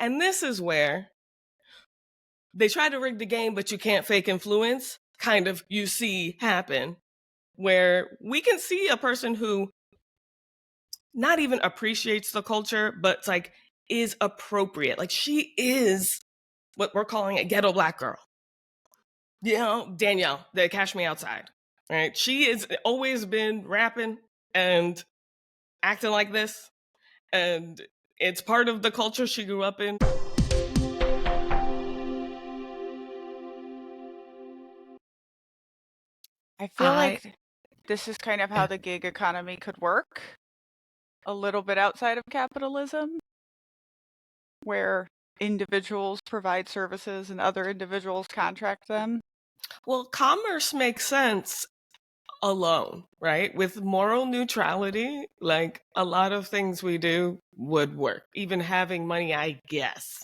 And this is where they try to rig the game, but you can't fake influence, kind of you see happen, where we can see a person who not even appreciates the culture, but it's like is appropriate. Like she is what we're calling a ghetto black girl. You know, Danielle, the Cash Me Outside, right? She has always been rapping and acting like this. And it's part of the culture she grew up in. I feel I like this is kind of how the gig economy could work, a little bit outside of capitalism, where individuals provide services and other individuals contract them. Well, commerce makes sense alone, right? With moral neutrality, like a lot of things we do would work. Even having money, I guess.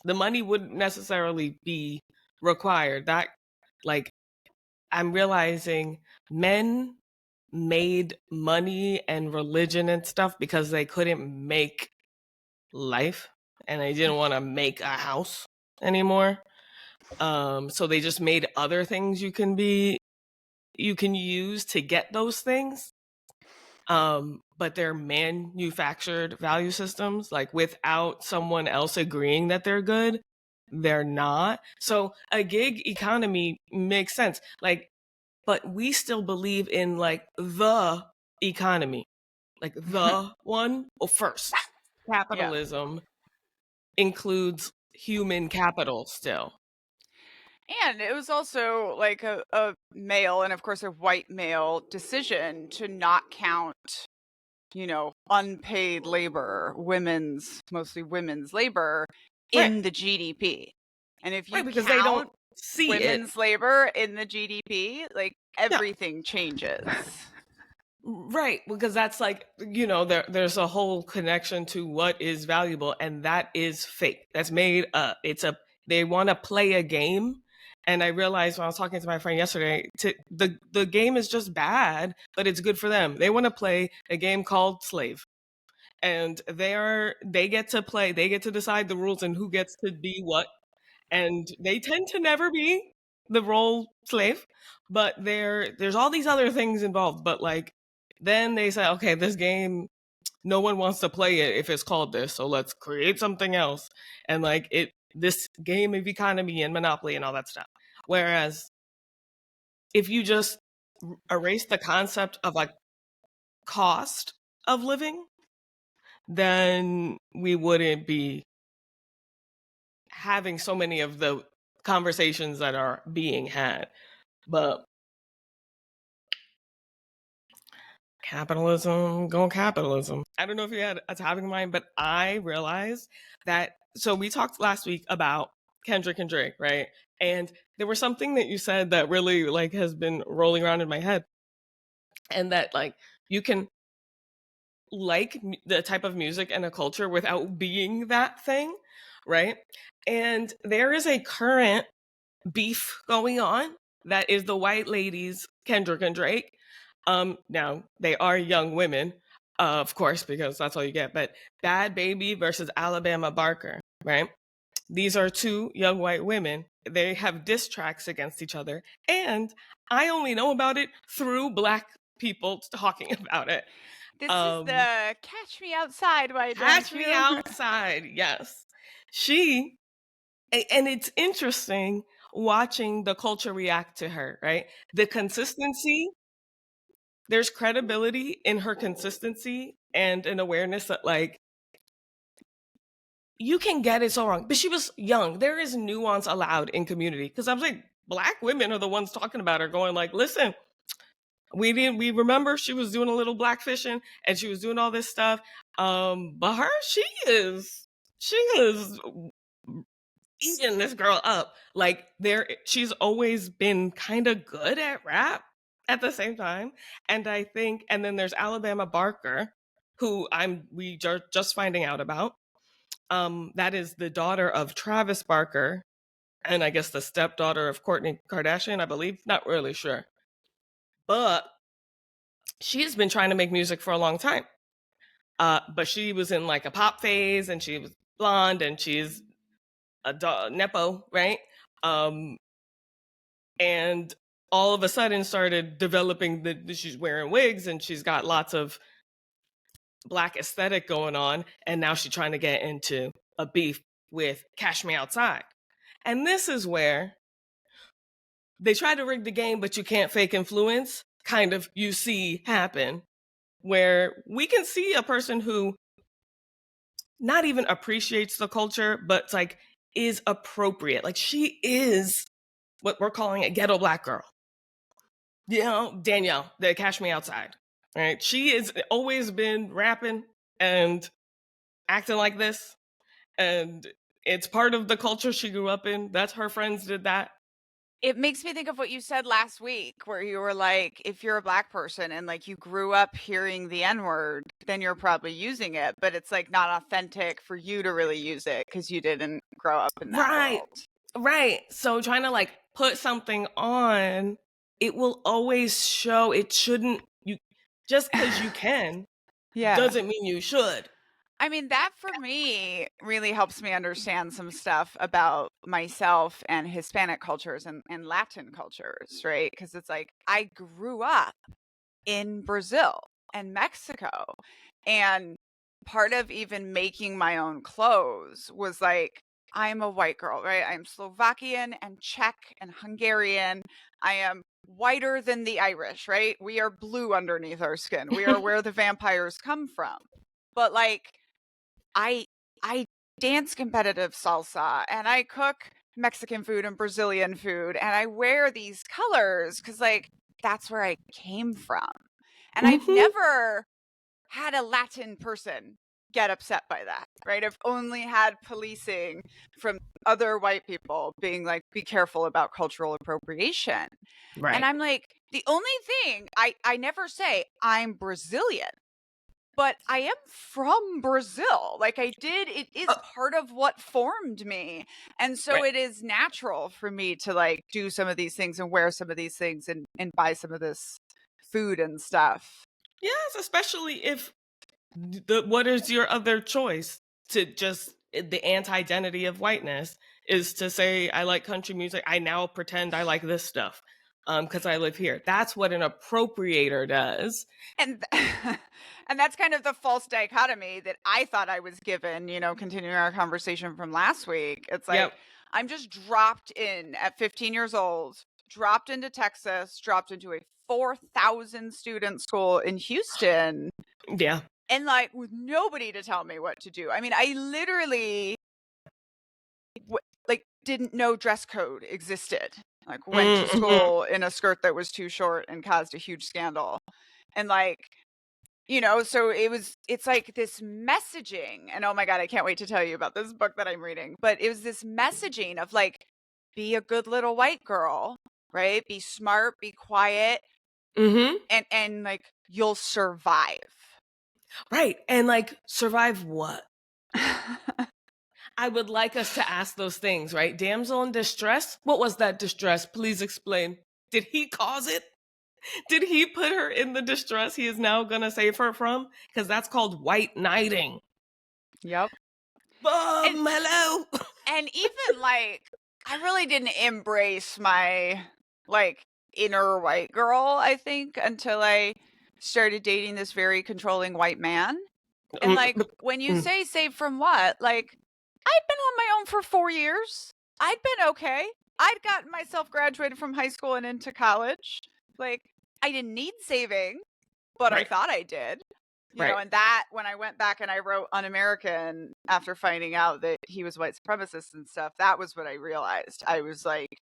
The money wouldn't necessarily be required. That, like, I'm realizing men made money and religion and stuff because they couldn't make life and they didn't want to make a house anymore. So they just made other things you can use to get those things. But they're manufactured value systems, like without someone else agreeing that they're good, they're not. So a gig economy makes sense. Like, but we still believe in like the economy, like the one. Well, first, Yeah. capitalism includes human capital still. And it was also like a male, and of course a white male decision to not count, unpaid labor, mostly women's labor Right. in the GDP. And if you Right, because they don't count see it. women's labor in the GDP, like No. everything changes. Right, because that's like, there's a whole connection to what is valuable, and that is fake. That's made up. They want to play a game. And I realized when I was talking to my friend yesterday, the game is just bad, but it's good for them. They want to play a game called Slave. And they get to play, they get to decide the rules and who gets to be what. And they tend to never be the role slave, but there's all these other things involved. But like then they say, okay, this game, no one wants to play it if it's called this, so let's create something else. And like this game of economy and monopoly and all that stuff. Whereas if you just erase the concept of like cost of living, then we wouldn't be having so many of the conversations that are being had. But capitalism, go capitalism. I don't know if you had a topic in mind, but I realized that. So we talked last week about Kendrick and Drake, right? And there was something that you said that really like has been rolling around in my head, and that like you can like the type of music and a culture without being that thing, right? And there is a current beef going on that is the white ladies, Kendrick and Drake. Now they are young women, of course, because that's all you get. But Bad Baby versus Alabama Barker, right? These are two young white women. They have diss tracks against each other, and I only know about it through Black people talking about it. This is Um, the catch me outside, why don't Catch me you? outside, yes. She and it's interesting watching the culture react to her, right? The consistency, there's credibility in her consistency and an awareness that like you can get it so wrong. But she was young. There is nuance allowed in community. Because I'm like, Black women are the ones talking about her, going like, listen, we remember she was doing a little blackfishing and she was doing all this stuff. But she is eating this girl up. Like she's always been kind of good at rap at the same time. And I think, and then there's Alabama Barker, who we just finding out about. That is the daughter of Travis Barker, and I guess the stepdaughter of Kourtney Kardashian, I believe. Not really sure, but she has been trying to make music for a long time. But she was in like a pop phase, and she was blonde and she's a nepo, right? And all of a sudden started developing she's wearing wigs and she's got lots of Black aesthetic going on. And now she's trying to get into a beef with Cash Me Outside. And this is where they try to rig the game, but you can't fake influence, kind of you see happen, where we can see a person who not even appreciates the culture, but it's like is appropriate. Like she is what we're calling a ghetto Black girl. You know, Danielle, the Cash Me Outside, right? She has always been rapping and acting like this. And it's part of the culture she grew up in. That's her friends did that. It makes me think of what you said last week, where you were like, if you're a Black person and like you grew up hearing the N-word, then you're probably using it, but it's like not authentic for you to really use it because you didn't grow up in that Right. world. Right. So trying to like put something on, it will always show it shouldn't you just because you can Yeah. doesn't mean you should. I mean, that for me really helps me understand some stuff about myself and Hispanic cultures and Latin cultures, right? Because it's like I grew up in Brazil and Mexico. And part of even making my own clothes was like, I'm a white girl, right? I'm Slovakian and Czech and Hungarian. I am whiter than the Irish, right? We are blue underneath our skin. We are where the vampires come from. But like, I dance competitive salsa and I cook Mexican food and Brazilian food and I wear these colors because like that's where I came from. And I've never had a Latin person get upset by that, right? I've only had policing from other white people being like, be careful about cultural appropriation. Right. And I'm like, the only thing I never say I'm Brazilian, but I am from Brazil. Like I did, it is part of what formed me. And so Right. it is natural for me to like do some of these things and wear some of these things and buy some of this food and stuff. Yes, especially if what is your other choice to just the anti-identity of whiteness is to say I like country music. I now pretend I like this stuff because I live here. That's what an appropriator does. And and that's kind of the false dichotomy that I thought I was given, you know, continuing our conversation from last week. It's like Yep. I'm just dropped in at 15 years old, dropped into Texas, dropped into a 4,000 student school in Houston. Yeah. And like with nobody to tell me what to do. I mean, I literally like didn't know dress code existed. Like went to school in a skirt that was too short and caused a huge scandal. And like, you know, so it's like this messaging. And oh my God, I can't wait to tell you about this book that I'm reading. But it was this messaging of like, be a good little white girl, right? Be smart, be quiet, and like you'll survive. Right. And like survive what? I would like us to ask those things, right? Damsel in distress? What was that distress? Please explain. Did he cause it? Did he put her in the distress he is now going to save her from? Because that's called white knighting. Yep. Hello. And even like, I really didn't embrace my like inner white girl, I think, until I started dating this very controlling white man. And like, when you say save from what, like, I'd been on my own for 4 years. I'd been okay. I'd gotten myself graduated from high school and into college. Like, I didn't need saving, but I thought I did. You know, and that when I went back and I wrote Un-American after finding out that he was white supremacist and stuff, that was what I realized. I was like,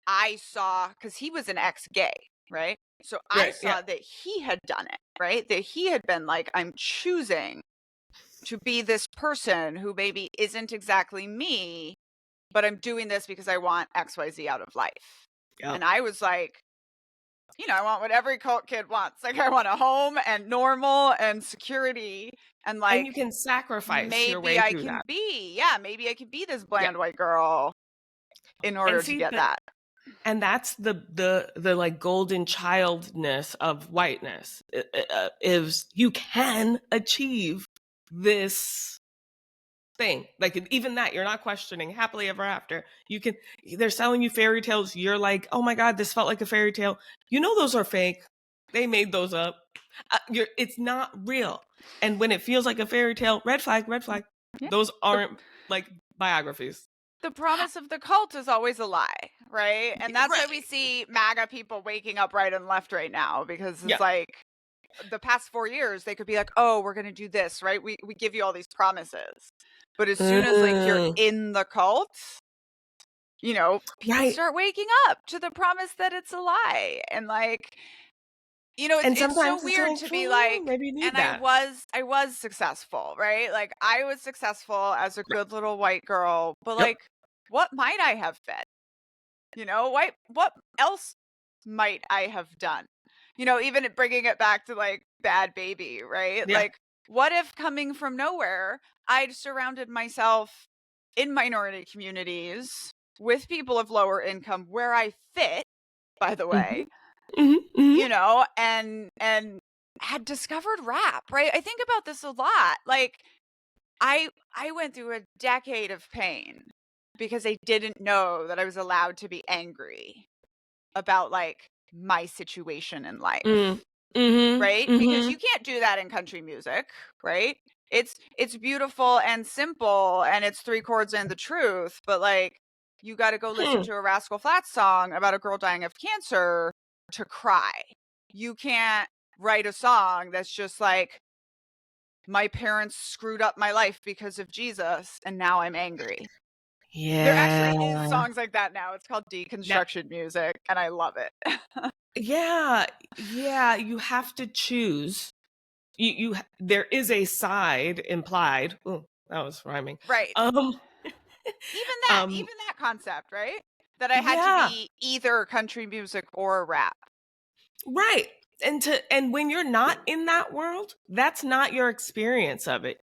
I saw, because he was an ex-gay, right? So I saw that he had done it, right? That he had been like, I'm choosing to be this person who maybe isn't exactly me, but I'm doing this because I want XYZ out of life. Yep. And I was like, you know, I want what every cult kid wants. Like I want a home and normal and security and like, and you can sacrifice maybe your way I through can that. maybe I can be this bland white girl in order to get that. And that's the like golden childness of whiteness is you can achieve this thing. Like even that, you're not questioning happily ever after. They're selling you fairy tales. You're like, oh my God, this felt like a fairy tale. You know, those are fake. They made those up. It's not real. And when it feels like a fairy tale, red flag, red flag. Yeah. Those aren't like biographies. The promise of the cult is always a lie, right? And that's why we Right. see MAGA people waking up right and left right now, because it's Yeah. like the past 4 years, they could be like, oh, we're going to do this, right? We give you all these promises. But as soon as like you're in the cult, you know, people Right. start waking up to the promise that it's a lie. And like, you know, And it's so sometimes it's weird like, to be like, maybe you need and that. I was successful, right? Like I was successful as a good little white girl, but Yep. like, what might I have been? You know, what else might I have done? You know, even bringing it back to like Bad Baby, right? Yeah. Like, what if coming from nowhere, I'd surrounded myself in minority communities with people of lower income where I fit, by the way, you know, and had discovered rap, right? I think about this a lot. Like I went through a decade of pain because I didn't know that I was allowed to be angry about like my situation in life. Right? Because you can't do that in country music, right? It's beautiful and simple and it's 3 chords and the truth, but like you got to go listen to a Rascal Flatts song about a girl dying of cancer to cry. You can't write a song that's just like my parents screwed up my life because of Jesus and now I'm angry. There actually is Yeah. songs like that now. It's called Now, deconstruction music and I love it. yeah. Yeah. You have to choose. There is a side implied. Oh, that was rhyming. Right. Um, Even that concept, right? That I had to yeah. be either country music or rap. Right. And when you're not in that world, that's not your experience of it.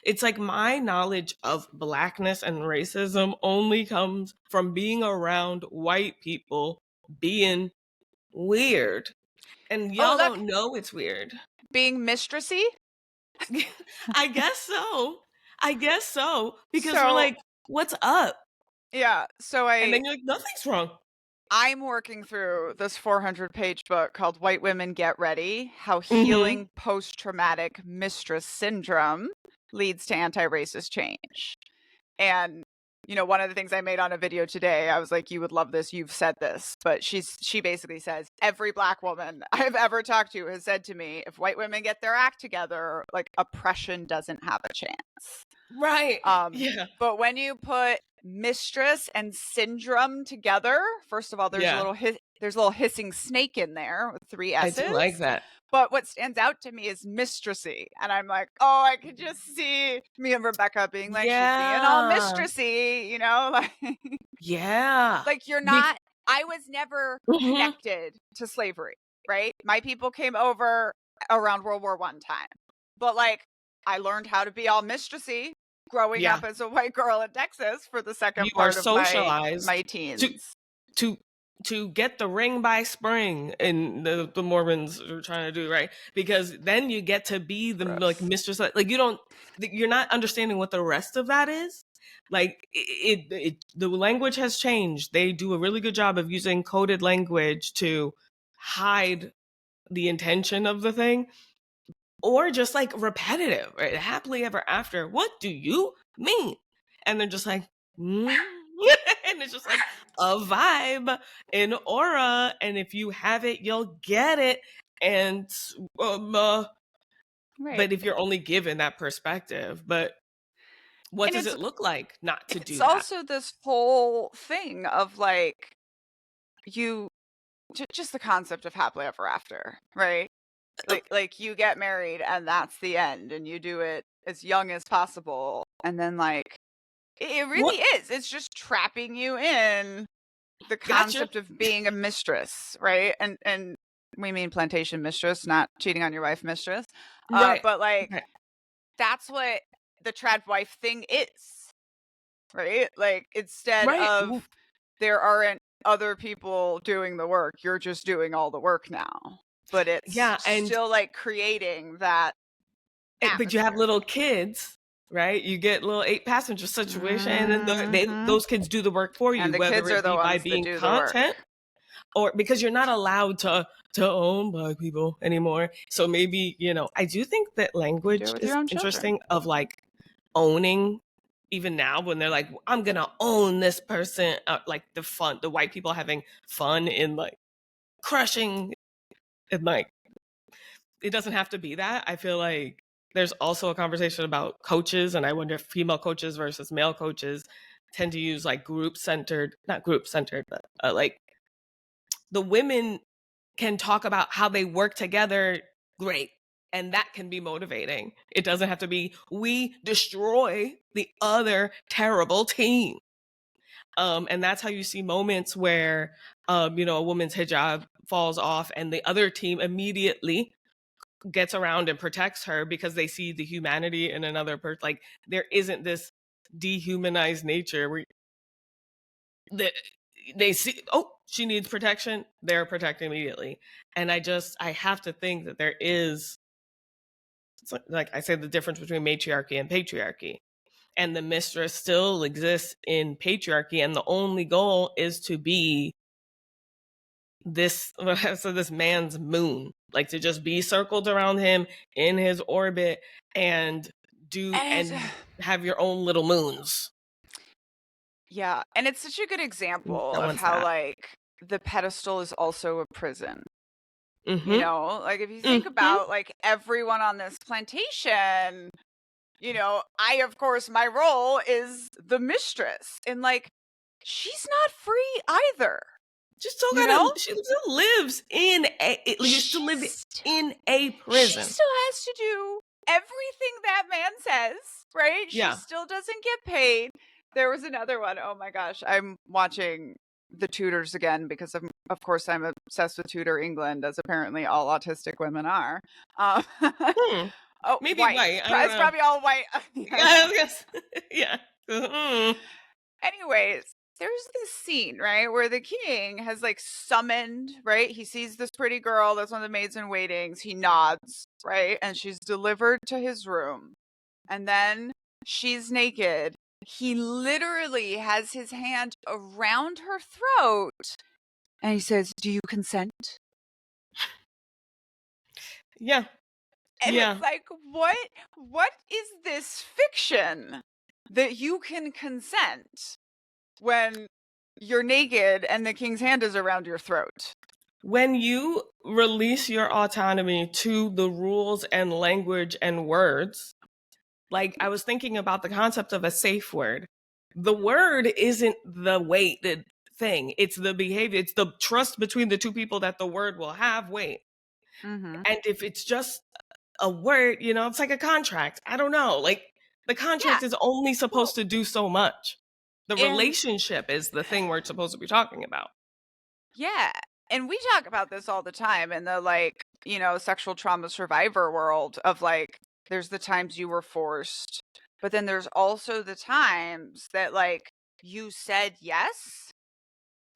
It's like my knowledge of blackness and racism only comes from being around white people being weird. And Oh, y'all look, don't know it's weird. being mistressy. I guess so. I guess so. Because we're So, like, what's up? yeah, so And then you're like, nothing's wrong. I'm working through this 400-page book called White Women Get Ready: How Mm-hmm. Healing Post-Traumatic Mistress Syndrome Leads to Anti-Racist Change. And you know, one of the things I made on a video today, I was like, you would love this, you've said this, but she basically says every Black woman I've ever talked to has said to me, if white women get their act together, like oppression doesn't have a chance. Right. Yeah. But when you put mistress and syndrome together, first of all, there's Yeah. a little hissing snake in there with 3 I do like S's. that. But what stands out to me is mistressy. And I'm like, oh, I could just see me and Rebecca being like, she's being all Yeah. mistressy, you know? Like, Yeah. like you're Be- not, I was never Mhm. connected to slavery, right? My people came over around World War I time. But like, I learned how to be all mistressy growing Yeah. up as a white girl in Texas for the You second are part of my socialized to teens. to to get the ring by spring, and the Mormons are trying to do, right? Because then you get to be the like Gross. mistress. Like you're not understanding what the rest of that is. Like the language has changed. They do a really good job of using coded language to hide the intention of the thing, or just like repetitive, right? Happily ever after. What do you mean? And they're just like, mm. And it's just like a vibe, an aura, and if you have it, you'll get it. And Right. but if you're only given that perspective, but what And does it look like not to it's do that? also this whole thing of like you just the concept of happily ever after, right? Like you get married and that's the end and you do it as young as possible and then like it really What? is. It's just trapping you in the Gotcha. concept of being a mistress, right? And we mean plantation mistress, not cheating on your wife mistress. Right. But like Right. that's what the trad wife thing is, right? Like instead Right. of there aren't other people doing the work, you're just doing all the work now. But it's Yeah. And still like creating that but you have atmosphere. little kids, right? You get little 8-passenger situation, and then Mhm. those kids do the work for And you, the whether kids are it the be by ones that being do the work. content or because you're not allowed to own Black people anymore. So maybe, I do think that You do it language with your is own children. interesting of like owning. Even now, when they're like, I'm gonna own this person, like the white people having fun in like crushing, and like it doesn't have to be that. I feel like there's also a conversation about coaches, and I wonder if female coaches versus male coaches tend to use like not group centered, but like the women can talk about how they work together. Great. And that can be motivating. It doesn't have to be, we destroy the other terrible team. And that's how you see moments where, a woman's hijab falls off and the other team immediately gets around and protects her because they see the humanity in another person. Like there isn't this dehumanized nature where they see, oh, she needs protection, they're protected immediately. And I have to think that there is, like I said, the difference between matriarchy and patriarchy. And the mistress still exists in patriarchy, and the only goal is to be this man's moon, like to just be circled around him in his orbit and And have your own little moons. yeah, and it's such a good example No of one's how that. like the pedestal is also a prison. Mm-hmm. Like if you think Mm-hmm. about like everyone on this plantation, I of course my role is the mistress, and like she's not free either. You know? She still lives in used to live She's in a she prison. still has to do everything that man says, right? She Yeah. still doesn't get paid. There was another one. Oh my gosh, I'm watching The Tudors again because of course I'm obsessed with Tudor England, as apparently all autistic women are. Um, Hmm. oh, Maybe white. white. I don't It's know. probably all white. Yeah, I guess. Yeah. Mm. Anyways, there's this scene, right, where the king has like summoned, right? He sees this pretty girl that's one of the maids in waitings. He nods, right? And she's delivered to his room. And then she's naked. He literally has his hand around her throat and he says, "Do you consent?" Yeah. And Yeah. it's like, what is this fiction that you can consent when you're naked and the king's hand is around your throat? When you release your autonomy to the rules and language and words, like I was thinking about the concept of a safe word. The word isn't the weighted thing, it's the behavior, it's the trust between the two people that the word will have weight. Mm-hmm. And if it's just a word, it's like a contract. I don't know. Like the Yeah. contract is only Well, supposed to do so much. The and relationship is the thing we're supposed to be talking about. yeah. And we talk about this all the time in the like, sexual trauma survivor world of like, there's the times you were forced, but then there's also the times that like you said yes,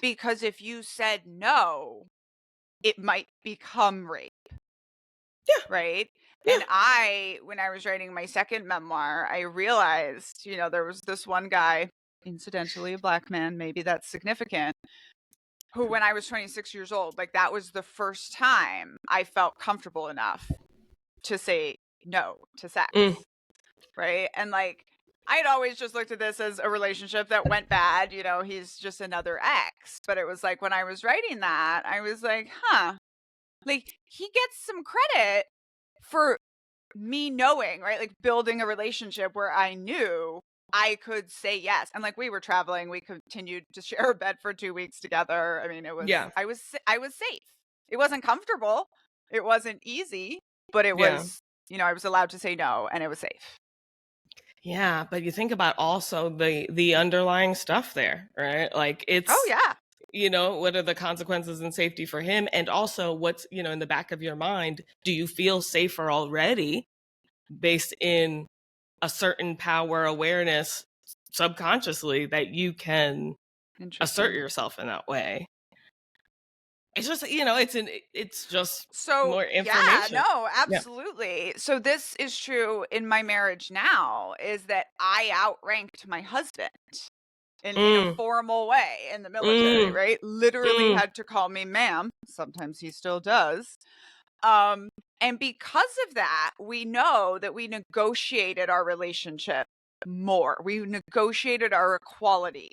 because if you said no, it might become rape. Yeah. Right. Yeah. And when I was writing my second memoir, I realized, there was this one guy, incidentally a Black man, maybe that's significant, who, when I was 26 years old, like that was the first time I felt comfortable enough to say no to sex. Mm. Right. And like, I had always just looked at this as a relationship that went bad. He's just another ex. But it was like when I was writing that, I was like, like he gets some credit for me knowing, right? Like building a relationship where I knew I could say yes. And like we were traveling, we continued to share a bed for 2 weeks together. I mean, Yeah. I was safe. It wasn't comfortable. It wasn't easy, but it Yeah. was, I was allowed to say no and it was safe. Yeah, but you think about also the underlying stuff there, right? Like Oh it's, yeah. what are the consequences and safety for him? And also what's, in the back of your mind, do you feel safer already based in a certain power awareness subconsciously that you can assert Interesting. yourself in that way? It's just, it's just So, more yeah, information. no, Yeah. absolutely. So this is true in my marriage now, is that I outranked my husband in a Mm, formal way in the military, mm, right? Literally mm. had to call me ma'am. Sometimes he still does. Um, and because of that, we know that we negotiated our relationship more. We negotiated our equality.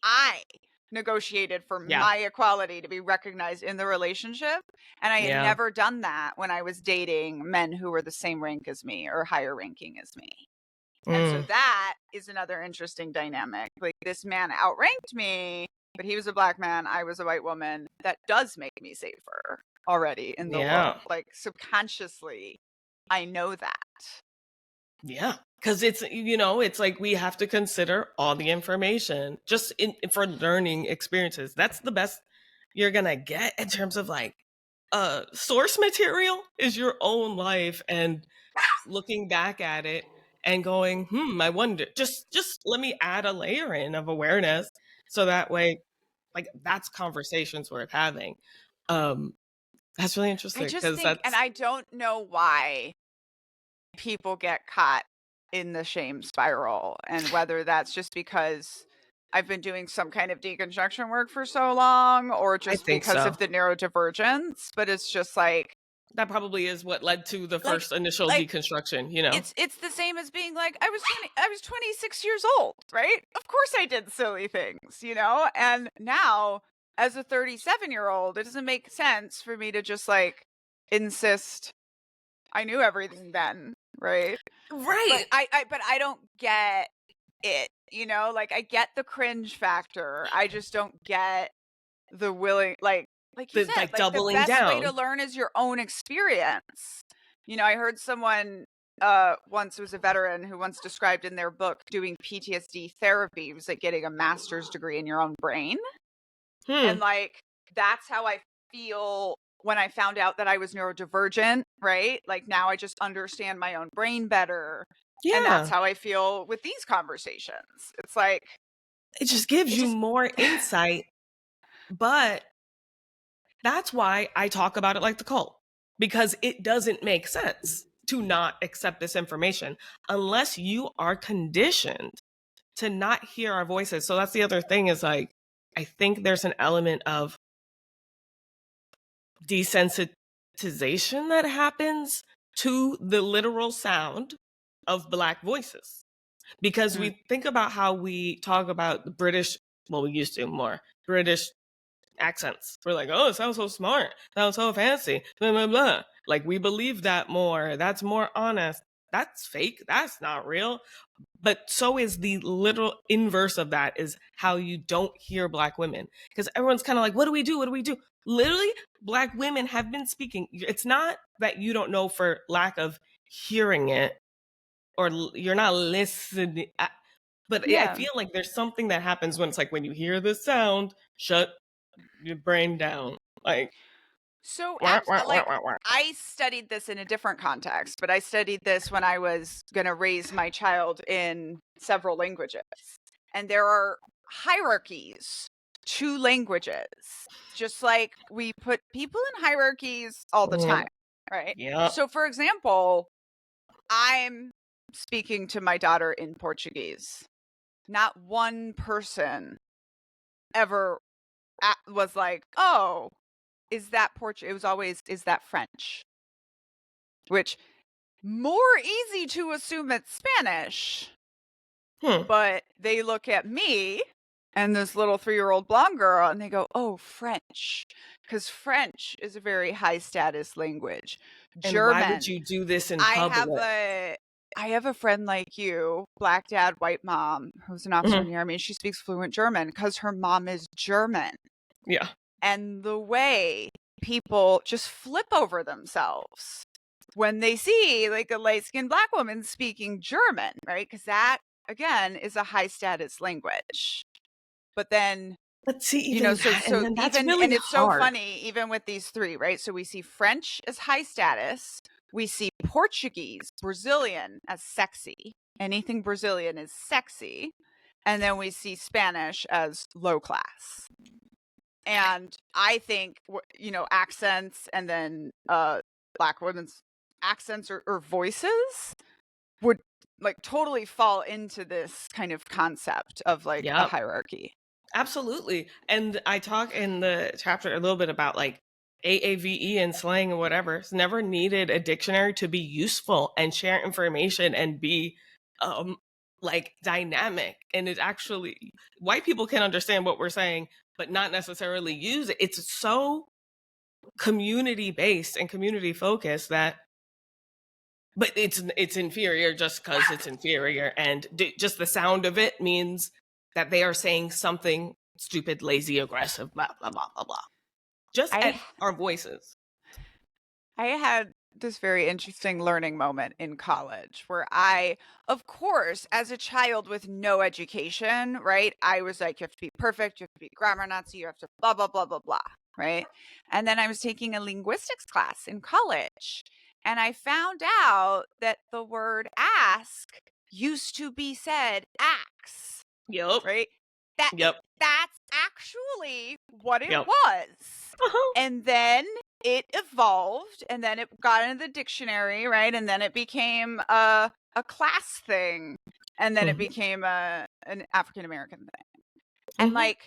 I negotiated for Yeah. my equality to be recognized in the relationship. And I had Yeah. never done that when I was dating men who were the same rank as me or higher ranking as me. And so Mm. that is another interesting dynamic. Like, this man outranked me, but he was a black man, I was a white woman. That does make me safer already in the world. Yeah. Like, subconsciously, I know that. Yeah. Because it's like we have to consider all the information just for learning experiences. That's the best you're going to get in terms of like source material is your own life and looking back at it and going, I wonder, just let me add a layer in of awareness so that way, like, that's conversations worth having. Um, that's really I interesting just because think, and that's, I don't know why people get caught in the shame spiral, and whether that's just because I've been doing some kind of deconstruction work for so long, or I just think because so. of the neurodivergence. But it's just That probably is what led to the like, first initial like, deconstruction. it's the same as being like, I was 26 years old, right? Of course I did silly things, And now, as a 37-year-old, it doesn't make sense for me to just insist I knew everything then, right? But Right. I don't get it, Like, I get the cringe factor. I just don't get the willing, like you The said, like like, the doubling best way to down. learn is your own experience. I heard someone once, was a veteran, who once described in their book doing PTSD therapy. It was like getting a master's degree in your own brain. Hmm. And that's how I feel when I found out that I was neurodivergent, right? Like, now I just understand my own brain better. And that's Yeah. how I feel with these conversations. It's like, It just gives it you just, more insight, but that's why I talk about it like the cult, because it doesn't make sense to not accept this information unless you are conditioned to not hear our voices. So that's the other thing is like, I think there's an element of desensitization that happens to the literal sound of Black voices. Because mm, we think about how we talk about the British, well, we used to more British accents. We're like, oh, it sounds so smart, sounds so fancy, blah, blah, blah. Like, we believe that more. That's more honest. That's fake. That's not real. But so is the literal inverse of that is how you don't hear Black women. Because everyone's kind of like, what do we do? What do we do? Literally, Black women have been speaking. It's not that you don't know for lack of hearing it or you're not listening. But I yeah. feel like there's something that happens when it's like, when you hear the sound, shut your brain down. Like, So, wah, wah, wah, wah, wah. I studied this in a different context, but I studied this when I was going to raise my child in several languages. And there are hierarchies to languages, just like we put people in hierarchies all the time, right? Yep. So, for example, I'm speaking to my daughter in Portuguese. Not one person ever was like, oh, is that Portuguese? It was always, is that French? Which, more easy to assume it's Spanish, Hmm. but they look at me and this little 3-year-old blonde girl and they go, oh, French. Because French is a very high status language. And why would German. you do this in I public? have a friend like you, Black dad, white mom, who's an officer in Mhm. the Army, and she speaks fluent German because her mom is German. Yeah. And the way people just flip over themselves when they see like a light-skinned Black woman speaking German, right? Because that, again, is a high status language. But then, But see, even that, and so then that's even, really and it's so hard. funny, even with these three, right? So we see French as high status, we see Portuguese, Brazilian as sexy. Anything Brazilian is sexy. And then we see Spanish as low class. And I think, you know, accents and then Black women's accents or voices would like totally fall into this kind of concept of like a Yep. hierarchy. Absolutely. And I talk in the chapter a little bit about like AAVE and slang and whatever. It's never needed a dictionary to be useful and share information and be um like dynamic. And it actually, white people can understand what we're saying, but not necessarily use it. It's so community based and community focused that, but it's inferior just because it's inferior, and just the sound of it means that they are saying something stupid, lazy, aggressive, blah blah blah blah blah, just at I our voices. I had this very interesting learning moment in college where I, of course, as a child with no education, right? I was like, you have to be perfect, you have to be grammar Nazi, you have to blah, blah, blah, blah, blah, right? And then I was taking a linguistics class in college, and I found out that the word ask used to be said axe, Yep. right? That Yep. that's actually what it Yep. was. Uh-huh. And then it evolved, and then it got into the dictionary, right? And then it became a class thing, and then it Mhm. became an African American thing. And Mhm. like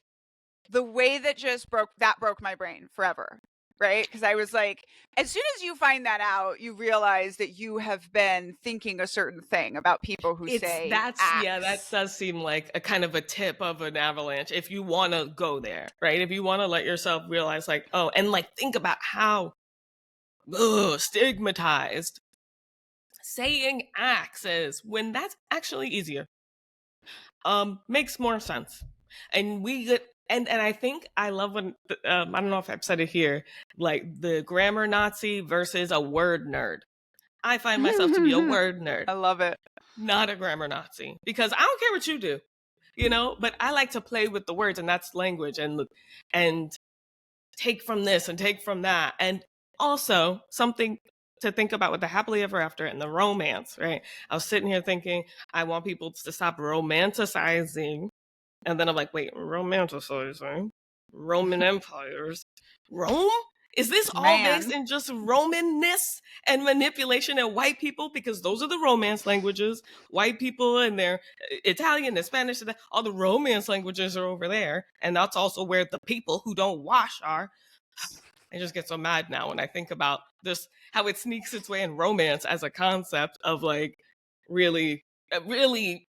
the way that just broke my brain forever, right? Because I was like, as soon as you find that out, you realize that you have been thinking a certain thing about people who say Yeah, that axe. does seem like a kind of a tip of an avalanche if you want to go there, right? If you want to let yourself realize like, oh, and like think about how stigmatized saying axe is, when that's actually easier, makes more sense. And we get, and I think I love when I don't know if I've said it here, like the grammar Nazi versus a word nerd. I find myself to be a word nerd, I love it. not a grammar Nazi, because I don't care what you do, you know, but I like to play with the words, and that's language, and take from this and take from that. And also something to think about with the happily ever after and the romance, right? I was sitting here thinking, I want people to stop romanticizing. And then I'm like, wait, romanticizing? Roman empires? Rome? Is this all based Man. in just Romanness and manipulation and white people? Because those are the romance languages. White people and their Italian and Spanish, and all the romance languages are over there. And that's also where the people who don't wash are. I just get so mad now when I think about this, how it sneaks its way in romance as a concept of like really, really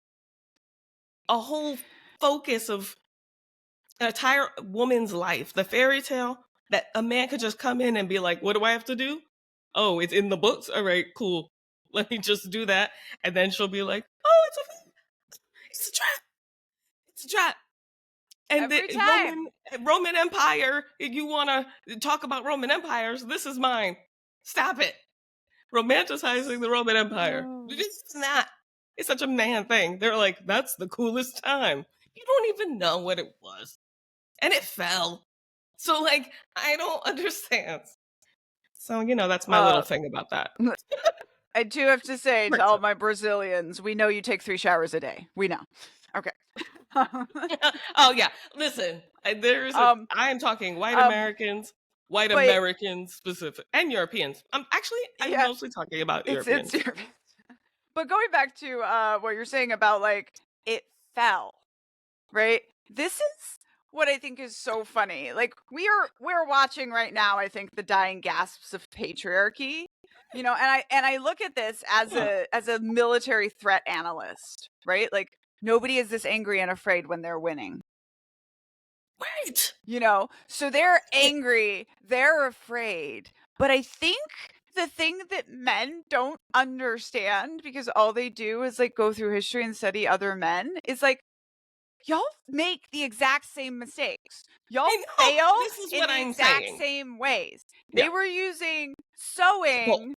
a whole focus of an entire woman's life, the fairy tale that a man could just come in and be like, what do I have to do? Oh, it's in the books. All right, cool. Let me just do that. And then she'll be like, oh, it's a trap. It's a trap. And Every the time. Roman Empire, if you want to talk about Roman empires, this is mine. Stop it. Romanticizing the Roman Empire. Oh. It's not. It's such a man thing. They're like, that's the coolest time. You don't even know what it was. And it fell. So, like, I don't understand. So, you know, that's my little Uh, thing about that. I do have to say to Right. all my Brazilians, we know you take 3 showers a day. We know. Okay. Oh, yeah. Listen, um, I am talking um, white but Americans specific, and Europeans. I'm yeah, mostly talking about it's Europeans. but going back to what you're saying about like it fell, right? This is what I think is so funny. Like we're watching right now, I think, the dying gasps of patriarchy. You know, and I look at this Yeah. as a military threat analyst, right? Like nobody is this angry and afraid when they're winning. Right. You know, so they're It, angry, they're afraid. But I think the thing that men don't understand, because all they do is like go through history and study other men, is like y'all make the exact same mistakes. Y'all I know. fail This is in what the I'm exact saying. same ways. Yeah. They were using Well, sewing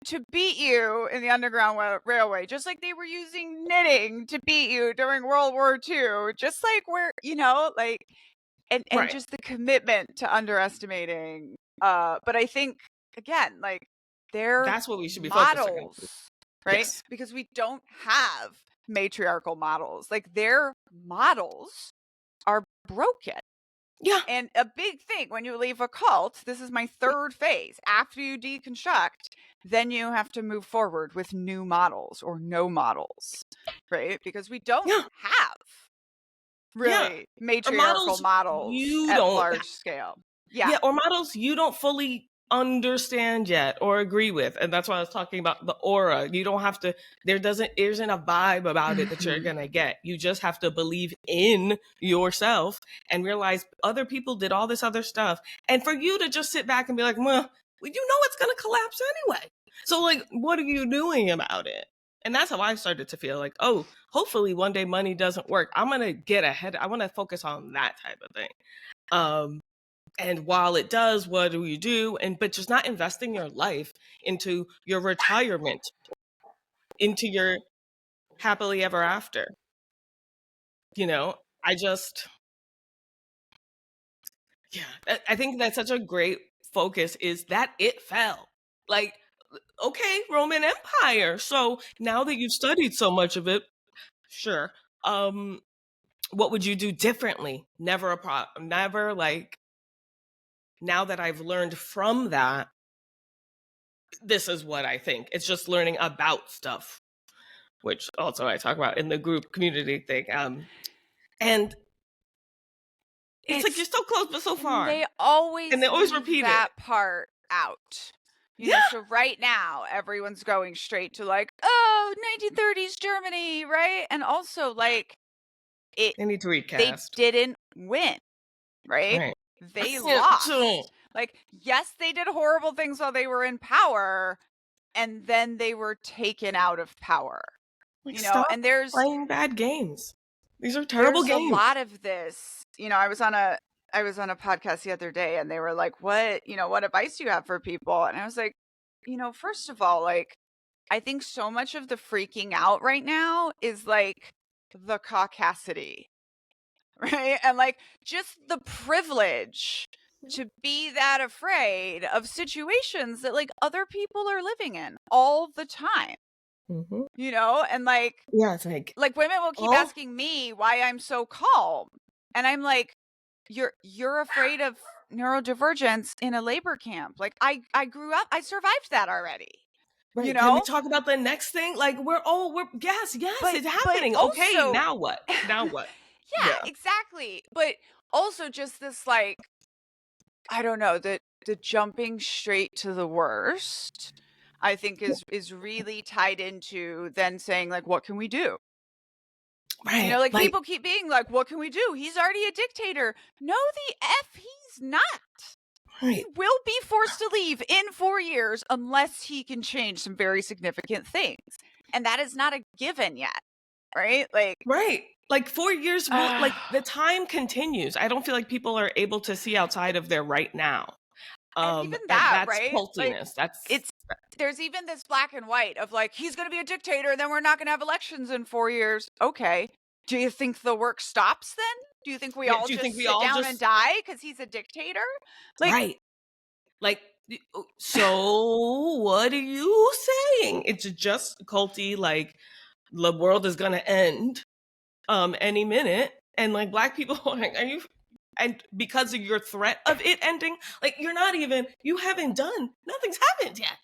to beat you in the Underground Railway, just like they were using knitting to beat you during World War II. Just like we're, you know, like, and right. just the commitment to underestimating. But I think, again, like, they're That's what we should be focusing on. models, right? Yes. Because we don't have matriarchal models. Like, their models are broken. Yeah. And a big thing when you leave a cult, this is my third phase. After you deconstruct, then you have to move forward with new models or no models, right? Because we don't Yeah. have Yeah. really Or matriarchal models models you at don't large scale. Yeah. Yeah, or models you don't fully understand yet or agree with. And that's why I was talking about the aura. You don't have to, there isn't a vibe about it that you're Mhm. gonna get. You just have to believe in yourself and realize other people did all this other stuff. And for you to just sit back and be like, well, you know it's gonna collapse anyway. So like, what are you doing about it? And that's how I started to feel like, oh, hopefully one day money doesn't work. I'm gonna get ahead. I want to focus on that type of thing. Um, and while it does, what do you do? But just not investing your life into your retirement, into your happily ever after. You know, I just, yeah, I think that's such a great focus is that it fell. Like, okay, Roman Empire. So now that you've studied so much of it, sure. Um, what would you do differently? Never like, now that I've learned from that, this is what I think. It's just learning about stuff, which also I talk about in the group community thing. And it's like It's you're so close but so and far. they always And they always leave repeat it. that part out. You know, Yeah. so right now everyone's going straight to like, oh, 1930s Germany, right? And also like it They need to they recast. didn't win, right? Right. They So, lost. Like, yes, they did horrible things while they were in power, and then they were taken out of power. like, You know, stop and there's playing bad games. These are terrible there's a games. lot of this. You know, I was on a podcast the other day and they were like, what advice do you have for people? And I was like, first of all, like I think so much of the freaking out right now is like the caucasity, right? And like just the privilege to be that afraid of situations that like other people are living in all the time, Mm-hmm. and like Yeah, it's women will keep oh, asking me why I'm so calm. And I'm like, you're afraid of neurodivergence in a labor camp. Like I grew up, I survived that already. You right. Can we know? talk about the next thing? Like, yes, But it's but happening. Okay, also now what? Now what? yeah, Yeah. exactly. But also just this like I don't know, the jumping straight to the worst I think is really tied into then saying like what can we do? Right. Like Like, people keep being like, what can we do? He's already a dictator. No, the F, he's not. He right. will be forced to leave in 4 years unless he can change some very significant things. And that is not a given yet, right? Like, Right. Like 4 years will uh, like the time continues. I don't feel like people are able to see outside of their right now. and even And that, that's right? Like, cultiness. That's it's there's even this black and white of like, he's going to be a dictator and then we're not going to have elections in 4 years. Okay. Do you think the work stops then? Do you think we yeah, all do you think just we sit all down and just die because he's a dictator? Like, right. Like so what are you saying? It's just culty like the world is gonna end any minute. And like black people are like, are you and because of your threat of it ending, like you haven't done, nothing's happened yet.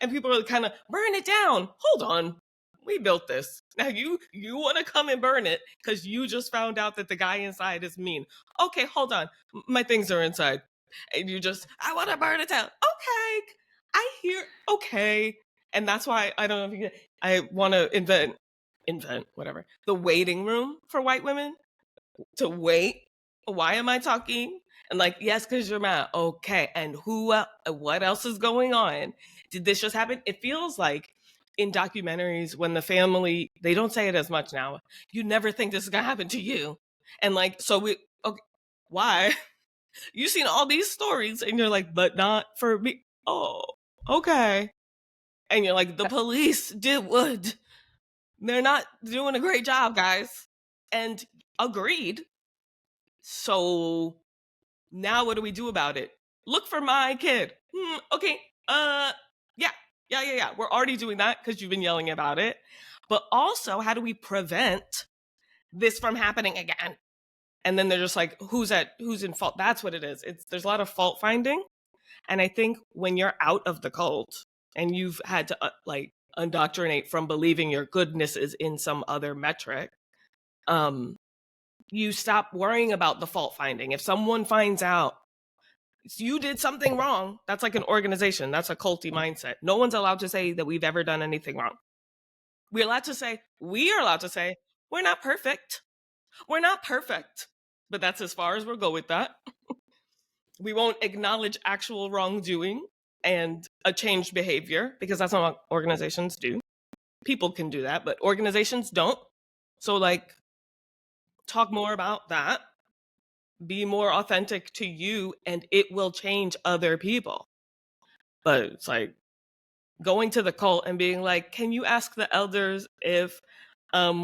And people are kind of burn it down. Hold on. We built this. Now you want to come and burn it because you just found out that the guy inside is mean. Okay, hold on. My things are inside. And I want to burn it down. Okay. I hear okay. And that's why I don't know if you I want to invent whatever. The waiting room for white women to wait. Why am I talking? And like, yes, because you're mad. Okay. And what else is going on? Did this just happen? It feels like in documentaries when the family, they don't say it as much now. You never think this is going to happen to you. And like, okay, why? You've seen all these stories and you're like, but not for me. Oh, okay. And you're like, the police did what? They're not doing a great job, guys. And agreed. So now what do we do about it? Look for my kid. Okay. Yeah. Yeah. We're already doing that because you've been yelling about it. But also, how do we prevent this from happening again? And then they're just like, who's in fault? That's what it is. There's a lot of fault finding. And I think when you're out of the cult and you've had to like indoctrinate from believing your goodness is in some other metric, you stop worrying about the fault finding. If someone finds out you did something wrong, that's like an organization. That's a culty mindset. No one's allowed to say that we've ever done anything wrong. We are allowed to say, we're not perfect. We're not perfect. But that's as far as we'll go with that. We won't acknowledge actual wrongdoing and a changed behavior because that's not what organizations do. People can do that, but organizations don't. So, like, talk more about that. Be more authentic to you, and it will change other people. But it's like going to the cult and being like, can you ask the elders if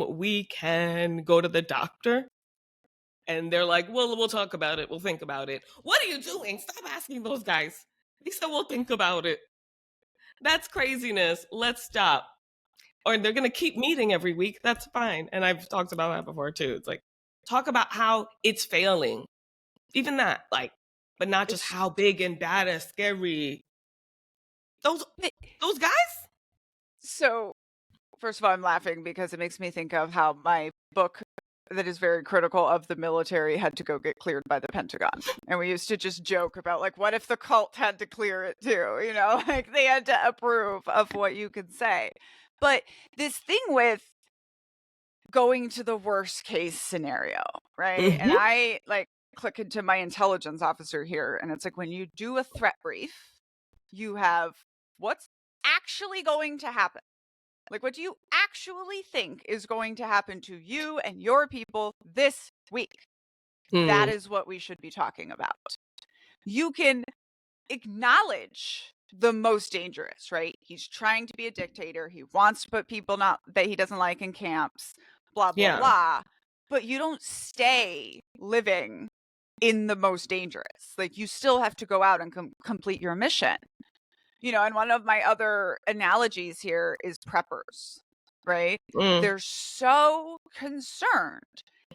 we can go to the doctor? And they're like, well, we'll talk about it. We'll think about it. What are you doing? Stop asking those guys. They said, we'll think about it. That's craziness. Let's stop. Or they're going to keep meeting every week. That's fine. And I've talked about that before too. It's like, talk about how it's failing. Even that, like, but not just how big and bad and scary. Those guys? So, first of all, I'm laughing because it makes me think of how my book that is very critical of the military had to go get cleared by the Pentagon. And we used to just joke about, like, what if the cult had to clear it too? You know, like they had to approve of what you could say. But this thing with going to the worst case scenario, right? Mm-hmm. And I like click into my intelligence officer here, and it's like when you do a threat brief, you have what's actually going to happen. Like, what do you actually think is going to happen to you and your people this week? That is what we should be talking about. You can acknowledge the most dangerous, right? He's trying to be a dictator. He wants to put people not that he doesn't like in camps, blah, blah, blah. But you don't stay living in the most dangerous. Like, you still have to go out and complete your mission. You know, and one of my other analogies here is preppers, right? They're so concerned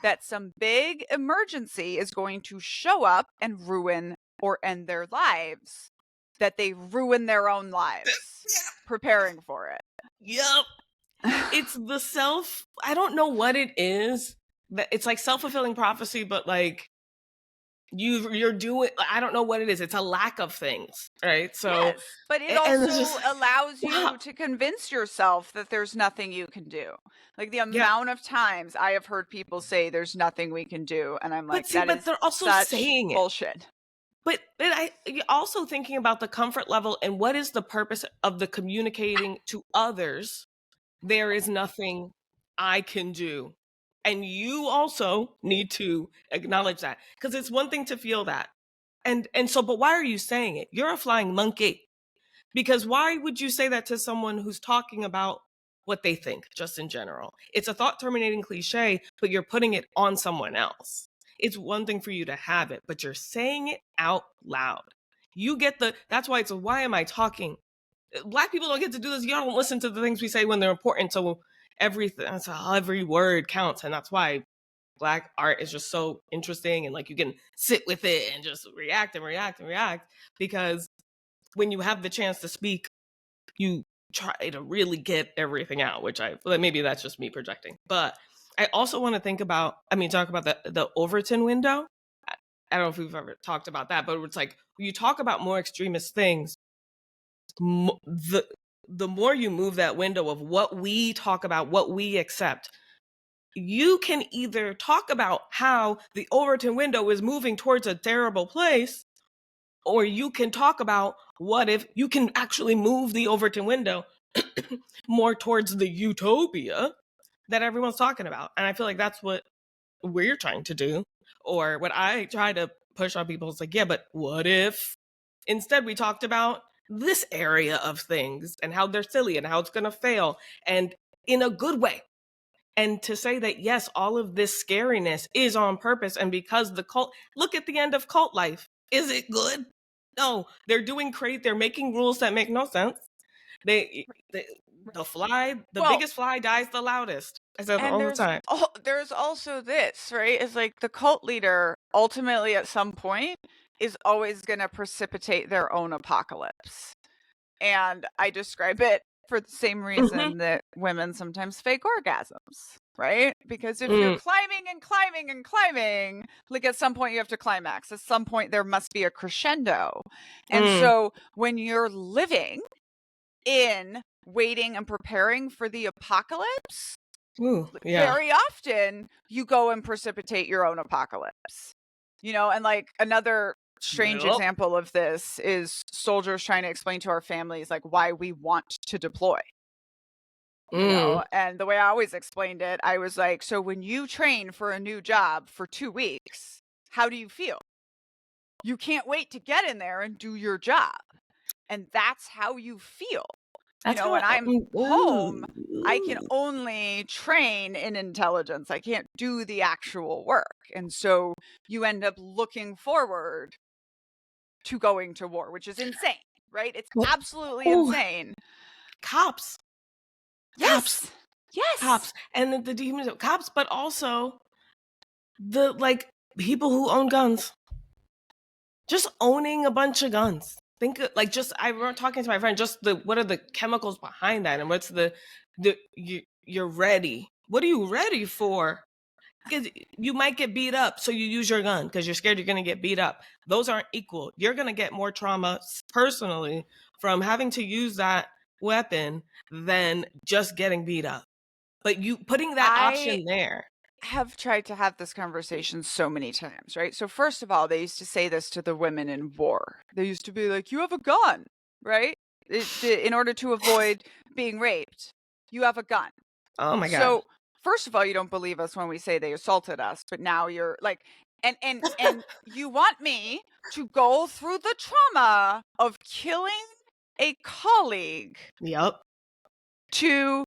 that some big emergency is going to show up and ruin or end their lives, that they ruin their own lives preparing for it. Yep. It's I don't know what it is. It's like self-fulfilling prophecy, but like you're doing, I don't know what it is. It's a lack of things, right? So yes, but it also allows you to convince yourself that there's nothing you can do. Like the amount of times I have heard people say there's nothing we can do, and I'm like, but they're also saying bullshit. But you're also thinking about the comfort level and what is the purpose of the communicating to others. There is nothing I can do. And you also need to acknowledge that, because it's one thing to feel that. And so, but why are you saying it? You're a flying monkey. Because why would you say that to someone who's talking about what they think, just in general? It's a thought terminating cliche, but you're putting it on someone else. It's one thing for you to have it, but you're saying it out loud. You get that's why why am I talking? Black people don't get to do this. Y'all don't listen to the things we say when they're important. So every word counts. And that's why Black art is just so interesting. And like, you can sit with it and just react and react and react, because when you have the chance to speak, you try to really get everything out, which maybe that's just me projecting. But I also want to talk about the Overton window. I don't know if we've ever talked about that, but it's like, when you talk about more extremist things, the more you move that window of what we talk about, what we accept, you can either talk about how the Overton window is moving towards a terrible place, or you can talk about what if you can actually move the Overton window more towards the utopia that everyone's talking about. And I feel like that's what we're trying to do, or what I try to push on people. It's like, yeah, but what if instead we talked about this area of things and how they're silly and how it's going to fail, and in a good way. And to say that, yes, all of this scariness is on purpose. And because the cult, look at the end of cult life. Is it good? No, they're doing they're making rules that make no sense. The Well, biggest fly dies the loudest. I say that and all the time. there's also this, right? It's like the cult leader ultimately at some point is always going to precipitate their own apocalypse. And I describe it for the same Mm-hmm. reason that women sometimes fake orgasms, right? Because if you're Mm, climbing and climbing and climbing, like at some point you have to climax. At some point there must be a crescendo. And mm. so when you're living in waiting and preparing for the apocalypse, Ooh, yeah. very often you go and precipitate your own apocalypse. And like another strange Yep. example of this is soldiers trying to explain to our families like why we want to deploy. Mm. And the way I always explained it, I was like, so when you train for a new job for 2 weeks, how do you feel? You can't wait to get in there and do your job. And that's how you feel. That's When how. I'm home, I can Ooh. only train in intelligence. I can't do the actual work. And so you end up looking forward to going to war, which is insane, right? It's Well, absolutely ooh, insane. cops, cops, Yes. Yes. cops, and the demons of cops, but also the like people who own guns. Just owning a bunch of guns. Think like just I remember talking to my friend. Just the what are the chemicals behind that, and what's you're ready. What are you ready for? Because you might get beat up, so you use your gun because you're scared you're going to get beat up. Those aren't equal. You're going to get more trauma personally from having to use that weapon than just getting beat up. But you putting that I option there. have tried to have this conversation so many times, right? So first of all, they used to say this to the women in war. They used to be like, "You have a gun," right? In order to avoid being raped, you have a gun. Oh my god. So first of all, you don't believe us when we say they assaulted us, but now you're like, and you want me to go through the trauma of killing a colleague Yep. to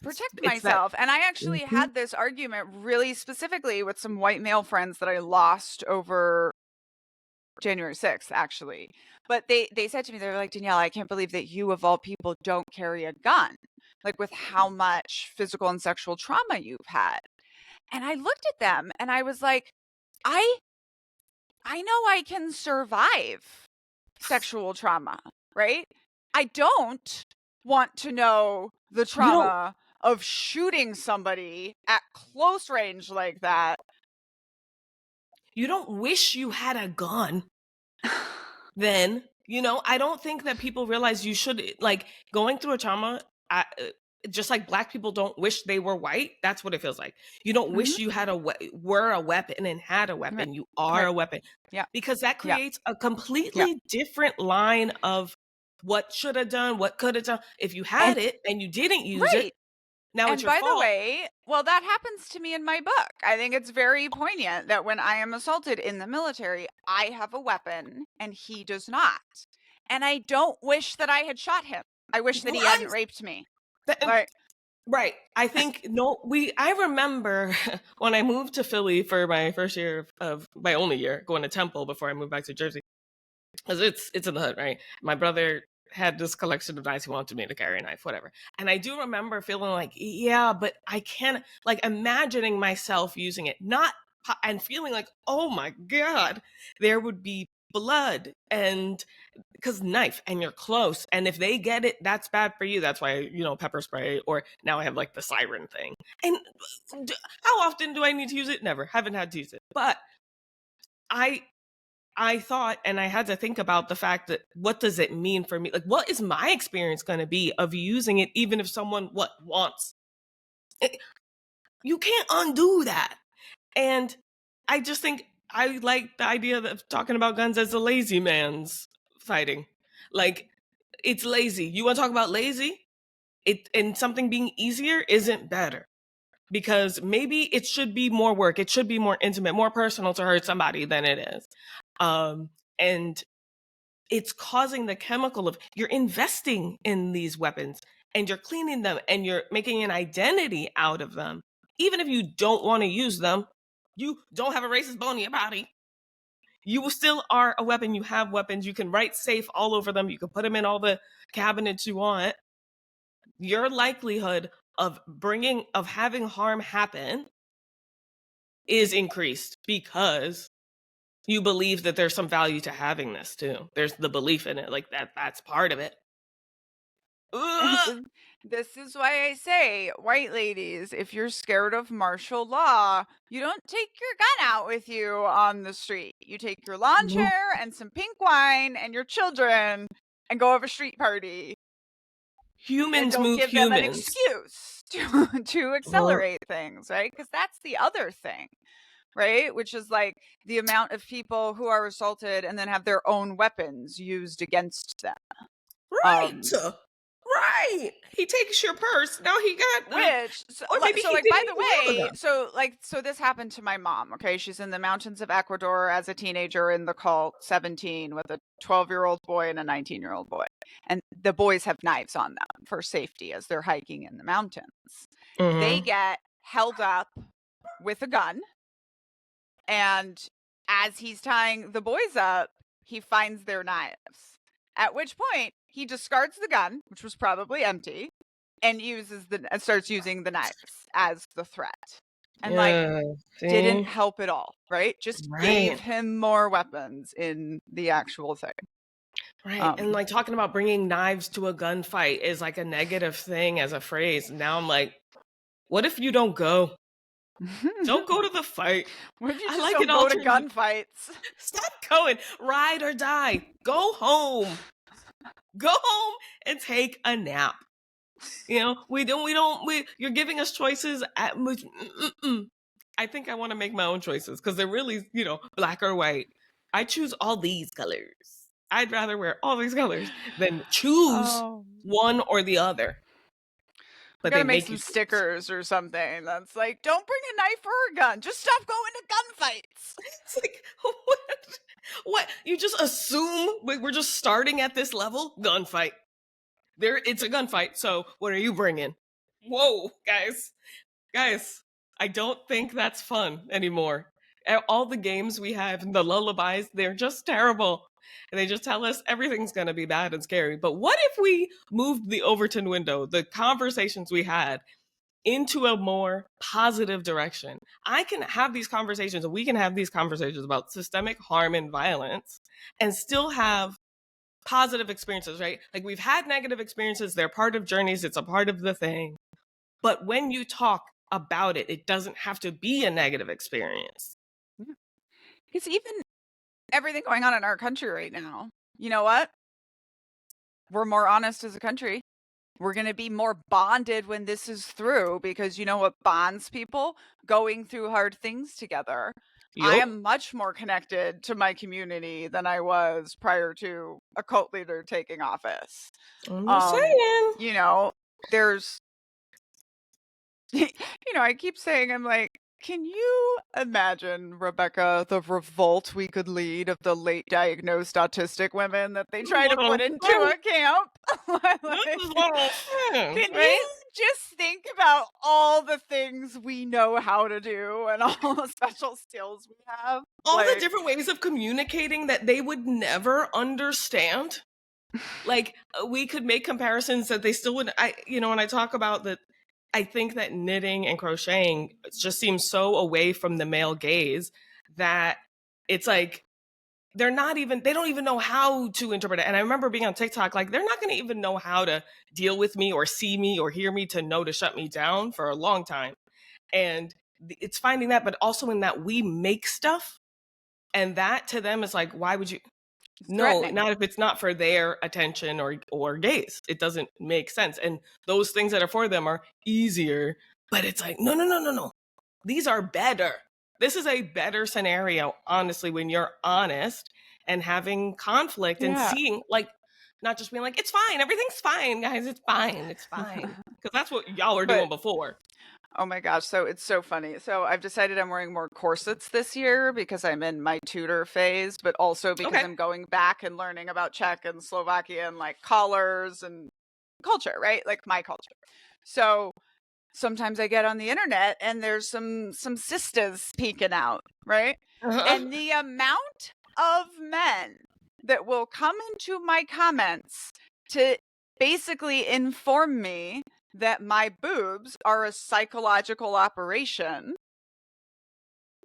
protect It's that. myself. And I actually Mhm. had this argument really specifically with some white male friends that I lost over January 6th, actually. But they said to me, they were like, Danielle, I can't believe that you of all people don't carry a gun, like with how much physical and sexual trauma you've had. And I looked at them and I was like, I I know I can survive sexual trauma, right? I don't want to know the You don't trauma of shooting somebody at close range like that. you don't wish you had a gun then. I don't think that people realize you should like going through a trauma. Just like black people don't wish they were white. That's what it feels like. You don't Mhm. wish you had were a weapon and had a Right. weapon. You are Right. a weapon Yeah. because that Yeah. creates a Yeah. completely different line of what should have done, what could have done. If you And had it and you didn't use it, right. now it's And your by the fault. way, well, that happens to me in my book. I think it's very poignant that when I am assaulted in the military, I have a weapon and he does not. And I don't wish that I had shot him. I wish that he hadn't Right. raped me. That- Like, Right. I think no I remember when I moved to Philly for my first year of my only year going to Temple before I moved back to Jersey. Cuz it's in the hood, right? My brother had this collection of knives he wanted me to carry a knife, whatever. And I do remember feeling like, yeah, but I can't like imagining myself using it, not and feeling like, oh my God, there would be blood and because knife and you're close and if they get it that's bad for you. That's why pepper spray, or now I have like the siren thing. And how often do I need to use it? Never. Haven't had to use it. But i I thought, and I had to think about the fact that what does it mean for me, like what is my experience going to be of using it, even if someone what wants it. You can't undo that. And I just think I like the idea of talking about guns as a lazy man's fighting. Like, it's lazy. You want to talk about lazy? It and something being easier isn't better because maybe it should be more work. It should be more intimate, more personal to hurt somebody than it is. And it's causing the chemical of you're investing in these weapons and you're cleaning them and you're making an identity out of them. Even if you don't want to use them, you don't have a racist bone in your body. You still are a weapon. You have weapons. You can write safe all over them. You can put them in all the cabinets you want. your likelihood of having harm happen is increased because you believe that there's some value to having this too. There's the belief in it, like that's part of it. Ugh! And this is why I say, white ladies, if you're scared of martial law, you don't take your gun out with you on the street. You take your lawn chair and some pink wine and your children and go have a street party. And Humans don't move give them an humans. excuse to accelerate things, right? Because that's the other thing, right? Which is like the amount of people who are assaulted and then have their own weapons used against them. Right. Right. He takes your purse. Now he got Which, or maybe so he like, didn't by the even have a way, gun. so this happened to my mom. Okay, she's in the mountains of Ecuador as a teenager in the cult, 17, with a 12-year-old boy and a 19-year-old boy, and the boys have knives on them for safety as they're hiking in the mountains. They get held up with a gun, and as he's tying the boys up, he finds their knives. At which point, he discards the gun, which was probably empty, and starts using the knives as the threat. And Yeah. didn't See? help at all, right? Just Right. gave him more weapons in the actual thing. Right. And like talking about bringing knives to a gunfight is like a negative thing as a phrase. Now I'm like, what if you don't go? Don't go to the fight. What if you I just like don't an go to alternative. gunfights? Stop going. Ride or die. Go home. Go home and take a nap. You know, you're giving us choices I think I want to make my own choices because they're really, black or white. I choose all these colors. I'd rather wear all these colors than choose Oh. one or the other. We But gotta they make make you some choose. stickers or something that's like, don't bring a knife or a gun. Just stop going to gunfights. It's like, what? What? You just assume we're just starting at this level? Gunfight. It's a gunfight, so what are you bringing? Whoa, guys. Guys, I don't think that's fun anymore. All the games we have and the lullabies, they're just terrible. And they just tell us everything's going to be bad and scary. But what if we moved the Overton window, the conversations we had, into a more positive direction? I can have these conversations, and we can have these conversations about systemic harm and violence and still have positive experiences, right? Like we've had negative experiences, they're part of journeys, it's a part of the thing. But when you talk about it, it doesn't have to be a negative experience. It's even everything going on in our country right now. You know what? We're more honest as a country. We're going to be more bonded when this is through because you know what bonds people? Going through hard things together. I Yup. am much more connected to my community than I was prior to a cult leader taking office. I'm just saying. You know, there's I keep saying, I'm like, can you imagine, Rebecca, the revolt we could lead of the late diagnosed autistic women that they try to put into a camp? This is what I'm saying, Can right? you just think about all the things we know how to do and all the special skills we have? All the different ways of communicating that they would never understand. Like, we could make comparisons that they still wouldn't. When I talk about that, I think that knitting and crocheting just seems so away from the male gaze that it's like they don't even know how to interpret it. And I remember being on TikTok, like they're not going to even know how to deal with me or see me or hear me to know to shut me down for a long time. And it's finding that, but also in that we make stuff, and that to them is like, why would you? No, not if it's not for their attention or gaze. It doesn't make sense. And those things that are for them are easier, but it's like, no. These are better. This is a better scenario, honestly, when you're honest and having conflict and seeing, like, not just being like, it's fine, everything's fine, guys, it's fine. Because that's what y'all were doing before. Oh my gosh, so it's so funny. So I've decided I'm wearing more corsets this year because I'm in my tutor phase, but also because I'm going back and learning about Czech and Slovakian like collars and culture, right? Like my culture. So sometimes I get on the internet and there's some sisters peeking out, right? And the amount of men that will come into my comments to basically inform me that my boobs are a psychological operation,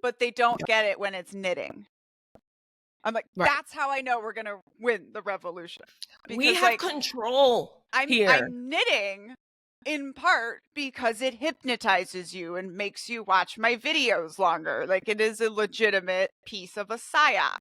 but they don't get it when it's knitting. I'm like, Right. that's how I know we're gonna win the revolution. We Because have like control here. I'm knitting in part because it hypnotizes you and makes you watch my videos longer. Like, it is a legitimate piece of a psyop.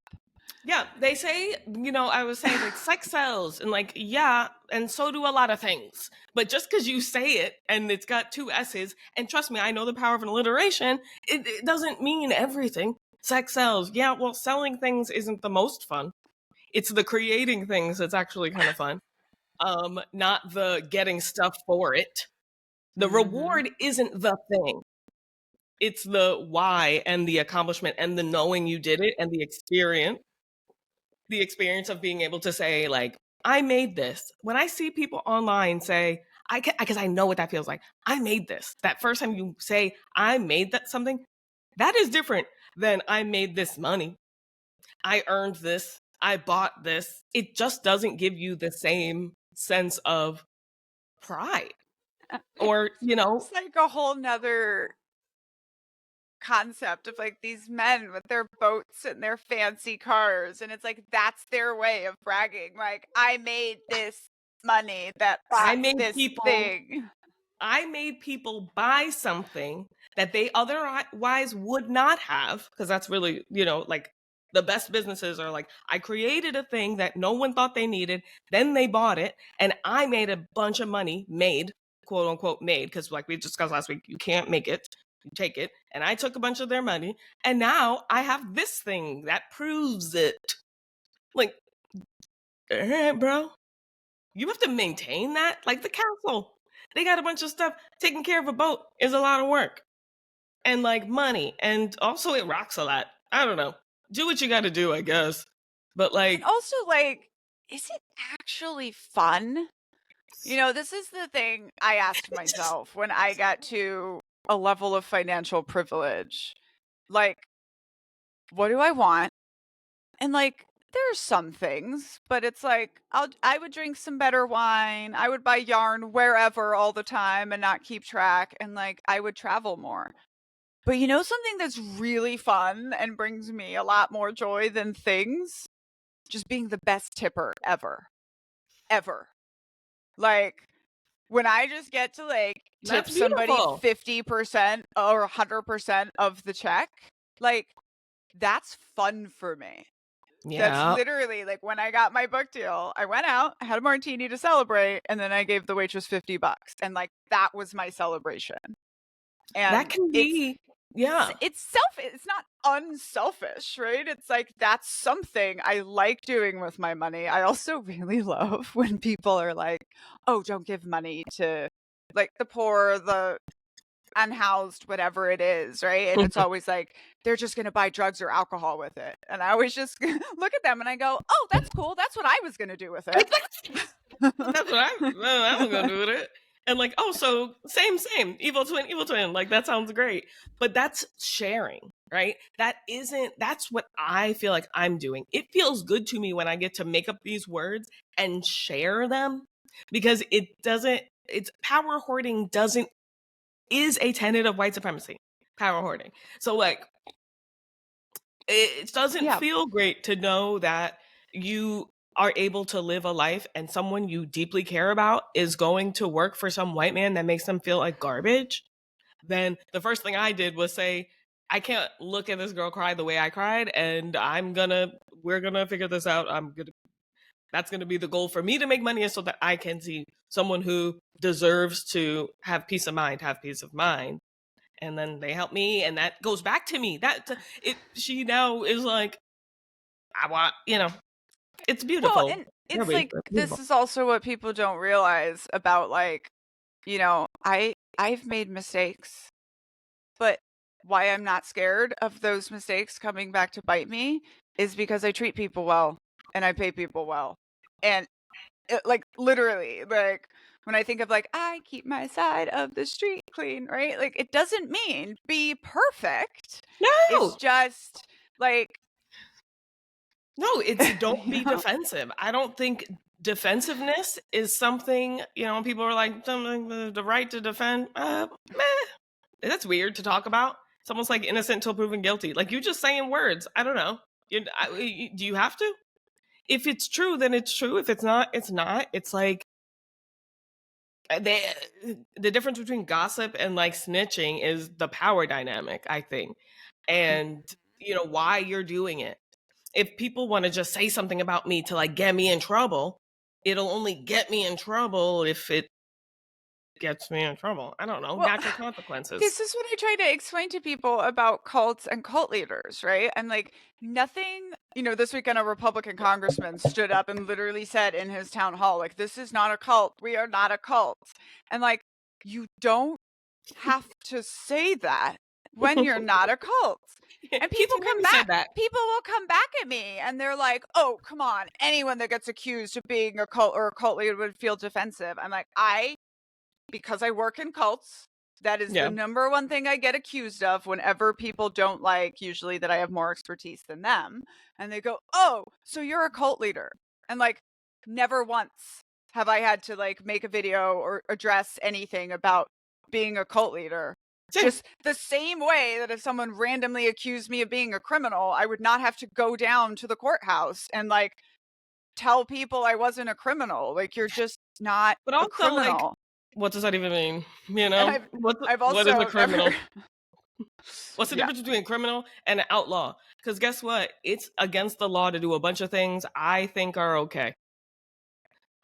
Yeah, they say, I was saying like sex sells, and like, yeah, and so do a lot of things. But just because you say it and it's got two S's, and trust me, I know the power of an alliteration, it doesn't mean everything. Sex sells. Yeah, well, selling things isn't the most fun. It's the creating things that's actually kind of fun. Not the getting stuff for it. The reward isn't the thing. It's the why and the accomplishment and the knowing you did it and the experience of being able to say like, I made this. When I see people online say, because I know what that feels like. I made this. That first time you say I made that something, that is different than I made this money. I earned this. I bought this. It just doesn't give you the same sense of pride. Or, It's like a whole nother concept of like these men with their boats and their fancy cars, and it's like that's their way of bragging, like, I made this money that I bought made this people thing. I made people buy something that they otherwise would not have, because that's really, like the best businesses are like, I created a thing that no one thought they needed, then they bought it, and I made a bunch of money, made, quote unquote, made, because like we discussed last week, you can't make it, you take it, and I took a bunch of their money, and now I have this thing that proves it. Like, all right, bro. You have to maintain that. Like the castle, they got a bunch of stuff. Taking care of a boat is a lot of work and like money. And also, it rocks a lot. I don't know. Do what you got to do, I guess. But like, And also, like, is it actually fun? This is the thing I asked myself when I got to a level of financial privilege. Like, what do I want? And like, there's some things, but it's like I would drink some better wine. I would buy yarn wherever all the time and not keep track, and like I would travel more. But something that's really fun and brings me a lot more joy than things? Just being the best tipper ever. Ever. Like, when I just get to like tip that's somebody beautiful. 50% or 100% of the check, like, that's fun for me. That's Yeah. literally like when I got my book deal, I went out, I had a martini to celebrate, and then I gave the waitress $50. And like, that was my celebration. That And can be, yeah. it's not unselfish, right? It's like, that's something I like doing with my money. I also really love when people are like, oh, don't give money to like the poor, the unhoused, whatever it is, right? And it's always like they're just going to buy drugs or alcohol with it. And I always just look at them and I go, oh, that's cool. That's what I was going to do with it. That's what I was going to do with it. And like, oh, so same, evil twin. Like, that sounds great. But that's sharing, right? That's what I feel like I'm doing. It feels good to me when I get to make up these words and share them, because it's power hoarding is a tenet of white supremacy, power hoarding. So like, it doesn't Yeah. feel great to know that you are able to live a life and someone you deeply care about is going to work for some white man that makes them feel like garbage. Then the first thing I did was say, I can't look at this girl cry the way I cried, and we're gonna figure this out. That's gonna be the goal for me to make money, so that I can see someone who deserves to have peace of mind. And then they help me, and that goes back to me. She now is like, I want, it's Well, beautiful. and it's like, this is also what people don't realize about like, I've made mistakes, but why I'm not scared of those mistakes coming back to bite me is because I treat people well and I pay people well. And like, literally, like, when I think of like, I keep my side of the street clean, right? Like, it doesn't mean be perfect. No, It's just like, no, it's don't be defensive. I don't think defensiveness is something, people are like, something, the right to defend, meh. That's weird to talk about. It's almost like innocent until proven guilty. Like, you're just saying words. I don't know. Do you have to? If it's true, then it's true. If it's not, it's not. It's like, they, the difference between gossip and like snitching is the power dynamic, I think. And, why you're doing it. If people want to just say something about me to like get me in trouble, it'll only get me in trouble if it gets me in trouble. I don't know. Well, Natural consequences. this is what I try to explain to people about cults and cult leaders, right? I'm like, nothing, this weekend a Republican congressman stood up and literally said in his town hall, like, this is not a cult. We are not a cult. And like, you don't have to say that when you're not a cult. And Keith people Raniere said that. people will come back at me and they're like, oh, come on. Anyone that gets accused of being a cult or a cult leader would feel defensive. I'm like, because I work in cults, that is Yeah. the number one thing I get accused of whenever people don't like, usually, that I have more expertise than them. And they go, oh, so you're a cult leader. And like, never once have I had to like make a video or address anything about being a cult leader. Same. Just the same way that if someone randomly accused me of being a criminal, I would not have to go down to the courthouse and like tell people I wasn't a criminal. Like, you're just not But a also, like, criminal. what does that even mean? And I've What is a also criminal? never. What's the Yeah. difference between a criminal and an outlaw? Because guess what? It's against the law to do a bunch of things I think are okay.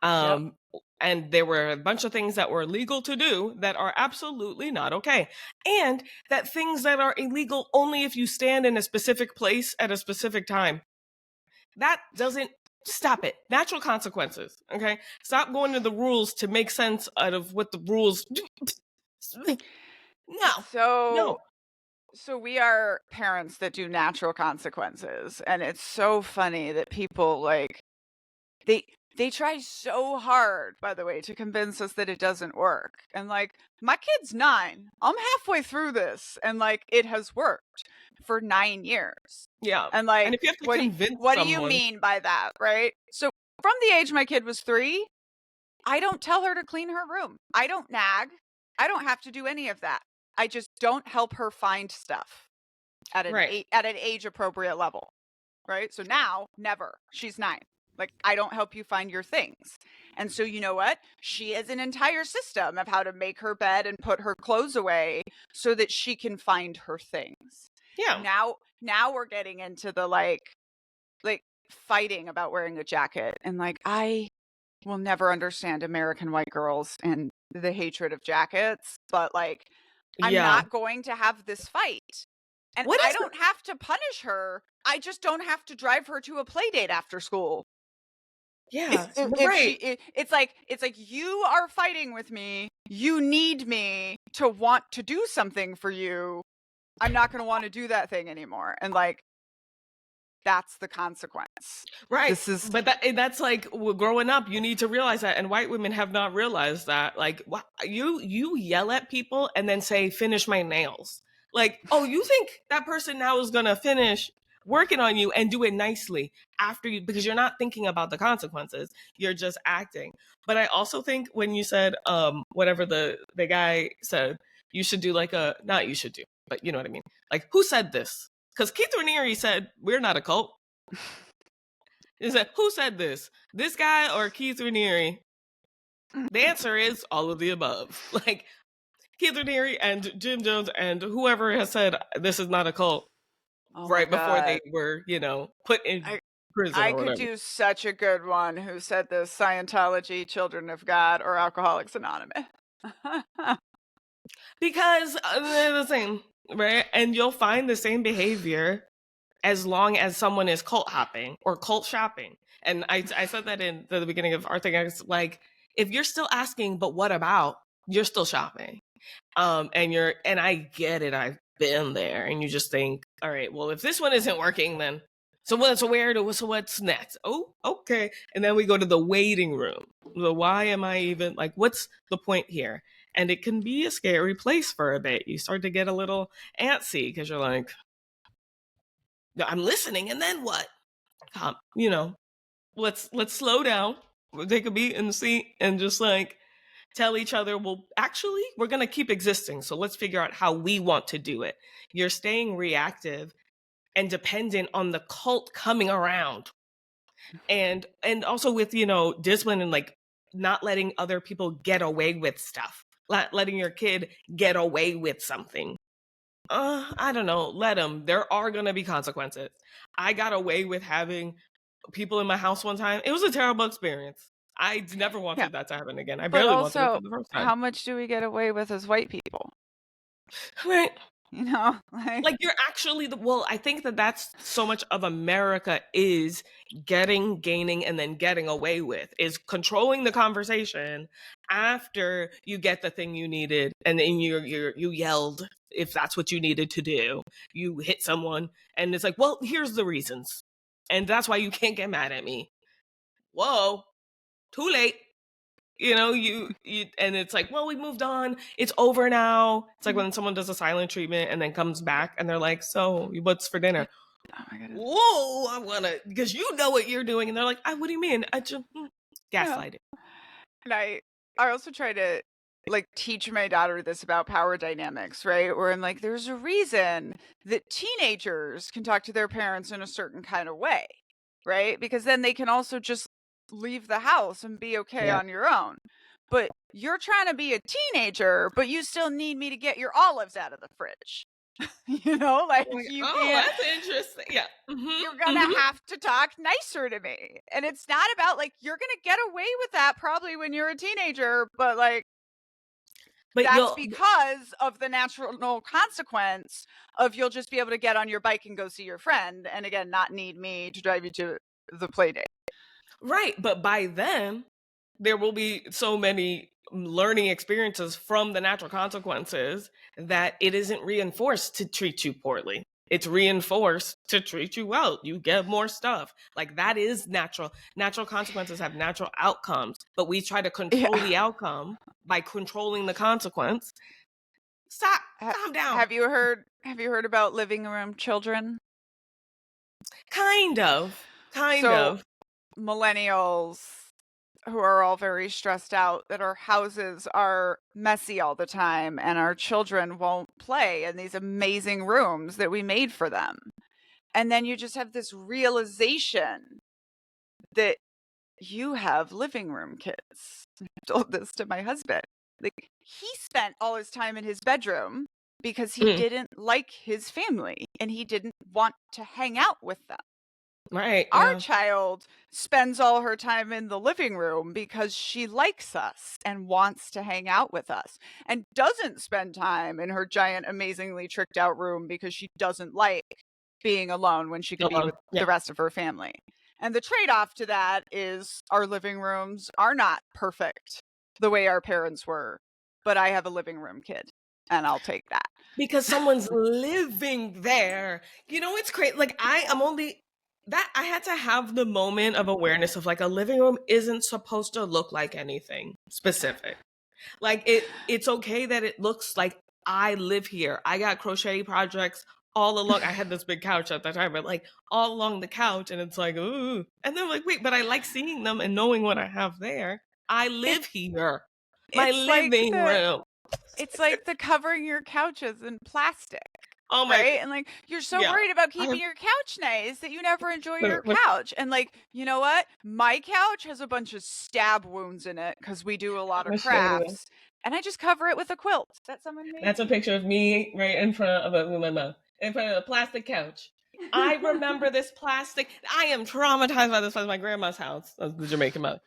Yep. And there were a bunch of things that were legal to do that are absolutely not okay. And that things that are illegal only if you stand in a specific place at a specific time. That doesn't stop it. Natural consequences. Okay. Stop going to the rules to make sense out of what the rules do. No. No. So we are parents that do natural consequences, and it's so funny that people like they try so hard, by the way, to convince us that it doesn't work. And like, my kid's 9. I'm halfway through this, and like, it has worked for 9 years. Yeah. And like, And if you have to convince what do you someone, mean by that, right? So from the age my kid was 3, I don't tell her to clean her room. I don't nag. I don't have to do any of that. I just don't help her find stuff at an right. at an age appropriate level, right? So now, never. She's 9. Like, I don't help you find your things. And so, you know what? She has an entire system of how to make her bed and put her clothes away so that she can find her things. Yeah. Now we're getting into the like fighting about wearing a jacket, and like, I will never understand American white girls and the hatred of jackets, but like, I'm Yeah. not going to have this fight. And What I is don't have to punish her. I just don't have to drive her to a play date after school. Yeah. If Right. it's like you are fighting with me. You need me to want to do something for you. I'm not going to want to do that thing anymore. And like, that's the consequence. Right. This is But that's like, growing up, you need to realize that, and white women have not realized that. Like, you yell at people and then say, "Finish my nails." Like, oh, you think that person now is gonna finish working on you and do it nicely after you, because you're not thinking about the consequences. You're just acting. But I also think when you said whatever the guy said, you should do like a, not you should do, but you know what I mean. Like, who said this? Because Keith Raniere said, "We're not a cult." Is that, who said this? This guy or Keith Raniere? The answer is all of the above. Like, Keith Raniere and Jim Jones and whoever has said this is not a cult oh my right before they God. were, put in prison I or could whatever. do such a good one. Who said this? Scientology, Children of God, or Alcoholics Anonymous. Because they're the same, right? And you'll find the same behavior as long as someone is cult hopping or cult shopping. And I said that in the beginning of our thing. I was like, if you're still asking, but what about, you're still shopping. And I get it. I've been there, and you just think, all right, well, if this one isn't working, then so what's next? Oh, okay. And then we go to the waiting room. So why am I even, like, what's the point here? And it can be a scary place for a bit. You start to get a little antsy because you're like, I'm listening, and then what? Let's slow down. We'll take a beat and see, and just like tell each other, well, actually, we're going to keep existing. So let's figure out how we want to do it. You're staying reactive and dependent on the cult coming around. And also with, discipline and like not letting other people get away with stuff. Letting your kid get away with something. I don't know. Let them. There are going to be consequences. I got away with having people in my house one time. It was a terrible experience. I never Yeah. wanted that to happen again. I But barely wanted it also, for the first time. how much do we get away with as white people? Right. Like Like you're actually well, I think that that's so much of America is gaining, and then getting away with, is controlling the conversation after you get the thing you needed, and then you yelled if that's what you needed to do. You hit someone, and it's like, well, here's the reasons, and that's why you can't get mad at me. Whoa, too late. You and it's like, well, we moved on, it's over now. It's like when someone does a silent treatment and then comes back and they're like, so what's for dinner? oh my goodness. Whoa, I want to, because you know what you're doing. And they're like, what do you mean? I just Yeah. gaslighted. And I also try to like teach my daughter this about power dynamics, right? Where I'm like, there's a reason that teenagers can talk to their parents in a certain kind of way, right? Because then they can also just leave the house and be okay Yeah. on your own. But you're trying to be a teenager, but you still need me to get your olives out of the fridge. Like Like, you oh, can't, that's interesting. Yeah. you're gonna have to talk nicer to me. And it's not about like, you're gonna get away with that probably when you're a teenager, but like, But that's because of the natural consequence of you'll just be able to get on your bike and go see your friend. And again, not need me to drive you to the play date. right. But by then, there will be so many learning experiences from the natural consequences that it isn't reinforced to treat you poorly. It's reinforced to treat you well. You get more stuff. Like that is natural. Natural consequences have natural outcomes, but we try to control the outcome by controlling the consequence. Stop. Calm down. Have you heard about living room children? Kind of. Kind So of. millennials who are all very stressed out that our houses are messy all the time and our children won't play in these amazing rooms that we made for them. And then you just have this realization that you have living room kids. I told this to my husband. Like he spent all his time in his bedroom because he didn't like his family and he didn't want to hang out with them. Right. Our Yeah. child spends all her time in the living room because she likes us and wants to hang out with us, and doesn't spend time in her giant, amazingly tricked out room because she doesn't like being alone when she could be with Yeah. the rest of her family. And the trade-off to that is our living rooms are not perfect the way our parents were, but I have a living room kid and I'll take that. Because someone's living there. It's great. Like I'm only that I had to have the moment of awareness of like a living room isn't supposed to look like anything specific. Like it's okay that it looks like I live here. I got crochet projects all along. I had this big couch at the time, but like all along the couch, and it's like, ooh. And then I'm like, wait, but I like seeing them and knowing what I have there. I live here. My It's like living room. it's like the covering your couches in plastic. Oh my, Right? And like, you're so yeah. worried about I keeping have, your couch nice that you never enjoy your but couch. And like, you know what? My couch has a bunch of stab wounds in it because we do a lot I'm of gonna show you. crafts. And I just cover it with a quilt that someone made. That's a picture of me right in front of with my mom, in front of a plastic couch. I remember this plastic. I am traumatized by this place. My grandma's house. That's the Jamaican mother.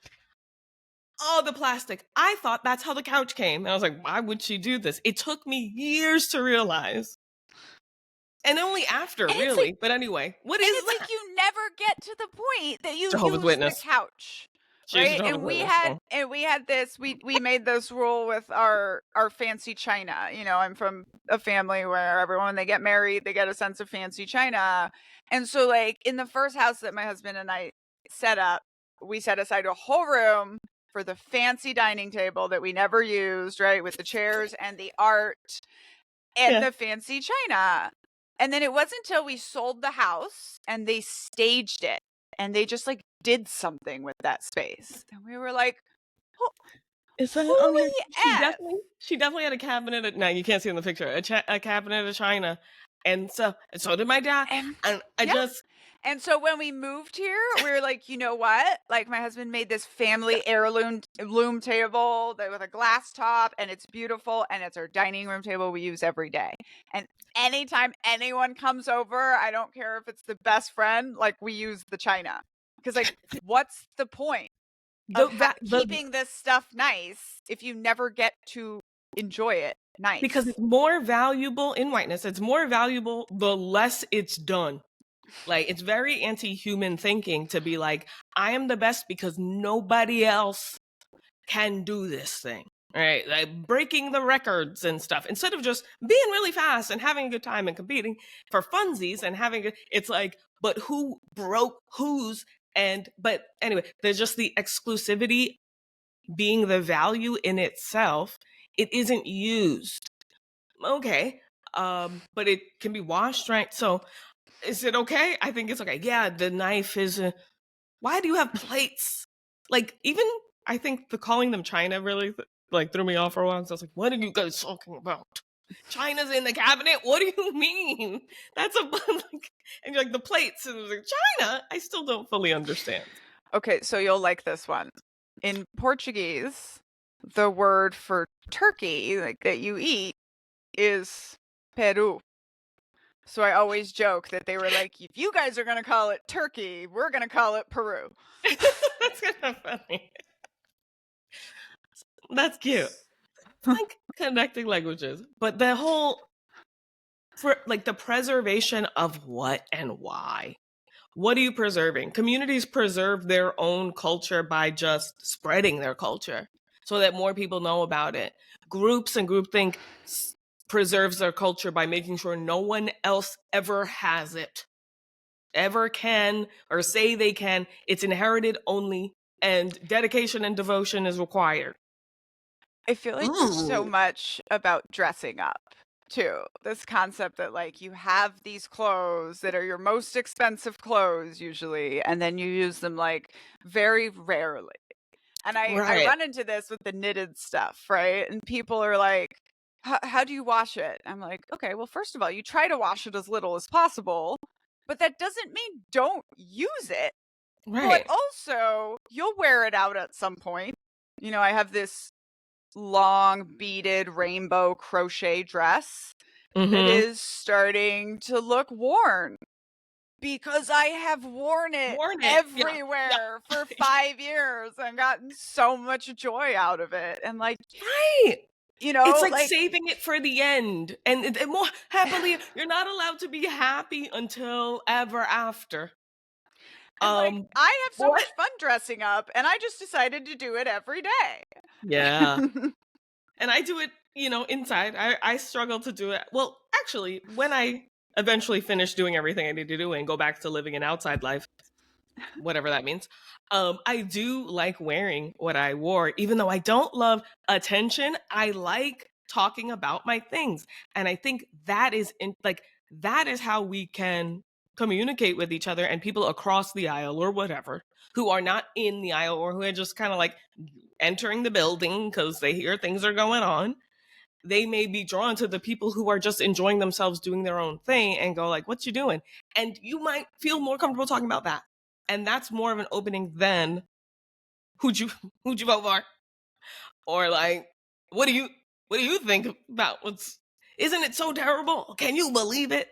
Oh, the plastic. I thought that's how the couch came. And I was like, why would she do this? It took me years to realize. And only after, And it's really. like, But anyway, what and is it's that? like you never get to the point that you Jehovah's use Witness. the couch. She's a Right? Jehovah's Witness. And we had this, we made this rule with our fancy china. I'm from a family where everyone, when they get married, they get a sense of fancy china. And so like in the first house that my husband and I set up, we set aside a whole room for the fancy dining table that we never used, right? With the chairs and the art and the fancy china. And then it wasn't until we sold the house and they staged it and they just like did something with that space. And we were like, Is that on here? holy F. She definitely had a cabinet. No, you can't see in the picture. A cabinet of china, and so did my dad. And And I yeah. just And so when we moved here, we were like, you know what? Like my husband made this family heirloom table with a glass top, and it's beautiful, and it's our dining room table we use every day. And anytime anyone comes over, I don't care if it's the best friend, like we use the china. Because like, what's the point of keeping this stuff nice if you never get to enjoy it nice? Because it's more valuable in whiteness. It's more valuable the less it's done. Like, it's very anti-human thinking to be like, I am the best because nobody else can do this thing, right? Like breaking the records and stuff, instead of just being really fast and having a good time and competing for funsies and it's like, but who broke whose? But anyway, there's just the exclusivity being the value in itself. It isn't used. Okay. But it can be washed, right? So is it okay? I think it's okay. Yeah, the knife is why do you have plates? Like, even I think the calling them China really like threw me off for a while. So I was like, what are you guys talking about? China's in the cabinet? What do you mean? That's a like, and you're like the plates and it was like China. I still don't fully understand. Okay, so you'll like this one. In Portuguese, the word for turkey, like that you eat, is peru. So I always joke that they were like, if you guys are going to call it turkey, we're going to call it Peru. That's kind of funny. That's cute. It's like connecting languages. But the whole, for like the preservation of what and why. What are you preserving? Communities preserve their own culture by just spreading their culture so that more people know about it. Groups and groupthink preserves their culture by making sure no one else ever has it, ever can, or say they can. It's inherited only, and dedication and devotion is required. I feel like there's so much about dressing up too. This concept that like you have these clothes that are your most expensive clothes usually, and then you use them like very rarely. And I run into this with the knitted stuff, right? And people are like, how do you wash it? I'm like, okay, well, first of all, you try to wash it as little as possible, but that doesn't mean don't use it. Right. But also, you'll wear it out at some point. You know, I have this long beaded rainbow crochet dress that is starting to look worn because I have worn it everywhere for 5 years and gotten so much joy out of it. And like, right. You know, it's like saving it for the end, and more happily. You're not allowed to be happy until ever after. And like, I have so much fun dressing up, and I just decided to do it every day. Yeah. And I do it, you know, inside. I struggle to do it. Well, actually, when I eventually finish doing everything I need to do and go back to living an outside life, whatever that means, I do like wearing what I wore, even though I don't love attention. I like talking about my things. And I think that is that is how we can communicate with each other and people across the aisle or whatever who are not in the aisle or who are just kind of like entering the building because they hear things are going on. They may be drawn to the people who are just enjoying themselves doing their own thing and go like, what you doing? And you might feel more comfortable talking about that. And that's more of an opening than who'd you vote for? Or like, what do you think about isn't it so terrible? Can you believe it?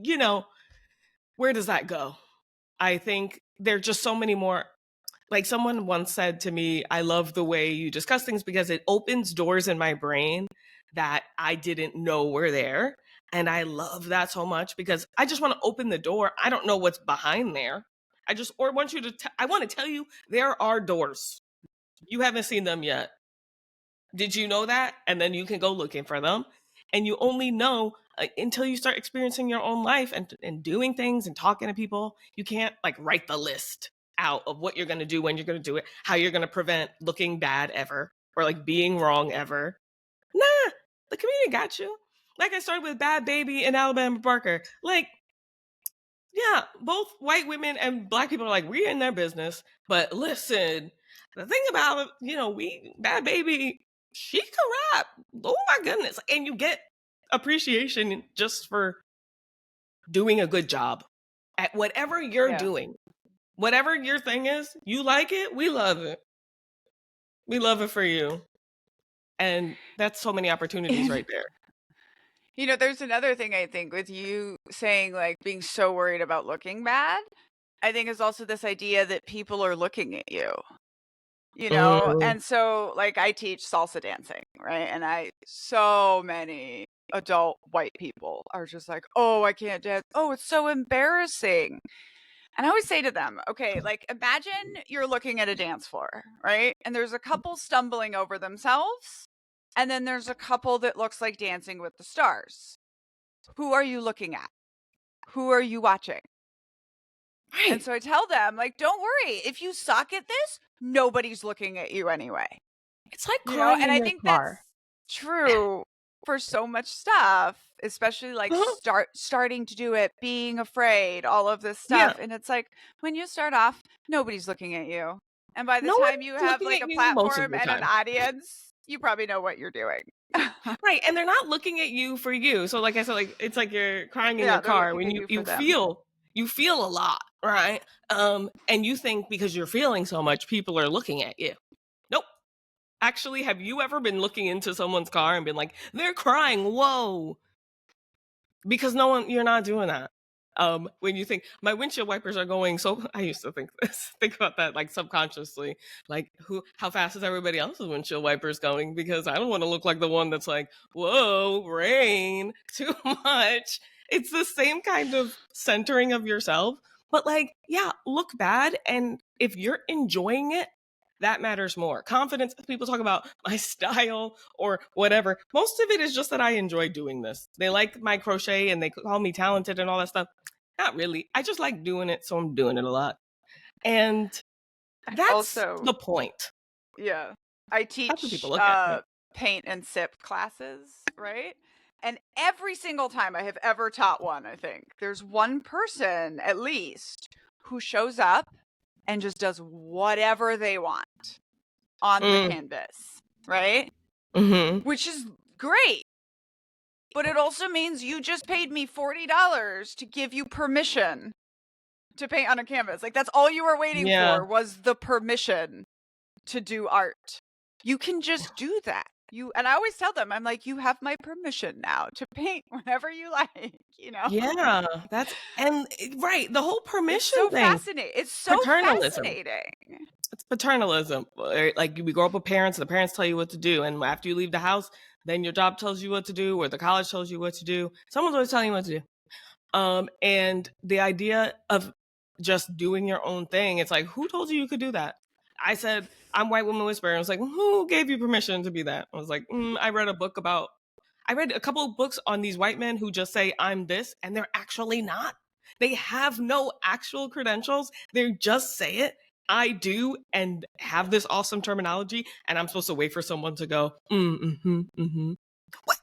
You know, where does that go? I think there are just so many more. Like someone once said to me, I love the way you discuss things because it opens doors in my brain that I didn't know were there. And I love that so much because I just want to open the door. I don't know what's behind there. I want you to, I want to tell you there are doors. You haven't seen them yet. Did you know that? And then you can go looking for them. And you only know until you start experiencing your own life and doing things and talking to people. You can't like write the list out of what you're going to do, when you're going to do it, how you're going to prevent looking bad ever or like being wrong ever. Nah, the community got you. Like I started with Bad Baby and Alabama Barker. Like, Yeah, both white women and black people are like, we're in their business. But listen, the thing about it, Bad Baby, she can rap. Oh my goodness. And you get appreciation just for doing a good job at whatever you're Yeah. doing. Whatever your thing is, you like it, we love it. We love it for you. And that's so many opportunities And right there. there's another thing I think with you saying like being so worried about looking bad. I think is also this idea that people are looking at you. Mm, And so like I teach salsa dancing, right? And so many adult white people are just like, "Oh, I can't dance. Oh, it's so embarrassing." And I always say to them, okay, like imagine you're looking at a dance floor, right? And there's a couple stumbling over themselves, and then there's a couple that looks like Dancing with the Stars. Who are you looking at? Who are you watching? And right. so I tell them, like, don't worry. If you suck at this, nobody's looking at you anyway. It's like crying And in I your think car. that's true for so much stuff, especially like starting to do it, being afraid, all of this Yeah. stuff. And it's like when you start off, nobody's looking at you. And by the No one's time you have looking like at a you most of platform the and an time. audience, you probably know what you're doing. Right. And they're not looking at you for you. So like I said, like it's like you're crying in your Yeah, they're car looking when at you you for you them. feel you feel a lot, right? And you think because you're feeling so much, people are looking at you. Nope. Actually, have you ever been looking into someone's car and been like, they're crying, whoa? Because no one, you're not doing that. When you think my windshield wipers are going, so I used to think this, think about that like subconsciously, like how fast is everybody else's windshield wipers going? Because I don't want to look like the one that's like, whoa, rain, too much. It's the same kind of centering of yourself, but like, yeah, look bad, and if you're enjoying it, that matters more. Confidence, people talk about my style or whatever. Most of it is just that I enjoy doing this. They like my crochet and they call me talented and all that stuff. Not really. I just like doing it, so I'm doing it a lot. And that's Also, the point. yeah, I That's what people teach look at. Yeah. paint and sip classes, right? And every single time I have ever taught one, I think there's one person at least who shows up and just does whatever they want on the Mm, canvas, right? mm-hmm. Which is great. But it also means you just paid me $40 to give you permission to paint on a canvas. Like that's all you were waiting Yeah. for was the permission to do art. You can just do that. And I always tell them, I'm like, you have my permission now to paint whenever you like. Yeah. That's, and right. The whole It's permission so thing, fascinating. It's so paternalism. fascinating. It's paternalism. Like we grow up with parents, and the parents tell you what to do, and after you leave the house, then your job tells you what to do, or the college tells you what to do. Someone's always telling you what to do. And the idea of just doing your own thing, it's like, who told you you could do that? I said, I'm White Woman Whisperer. I was like, who gave you permission to be that? I was like, I read a couple of books on these white men who just say, I'm this, and they're actually not. They have no actual credentials. They just say it. I do, and have this awesome terminology, and I'm supposed to wait for someone to go, mm-hmm, mm-hmm. What?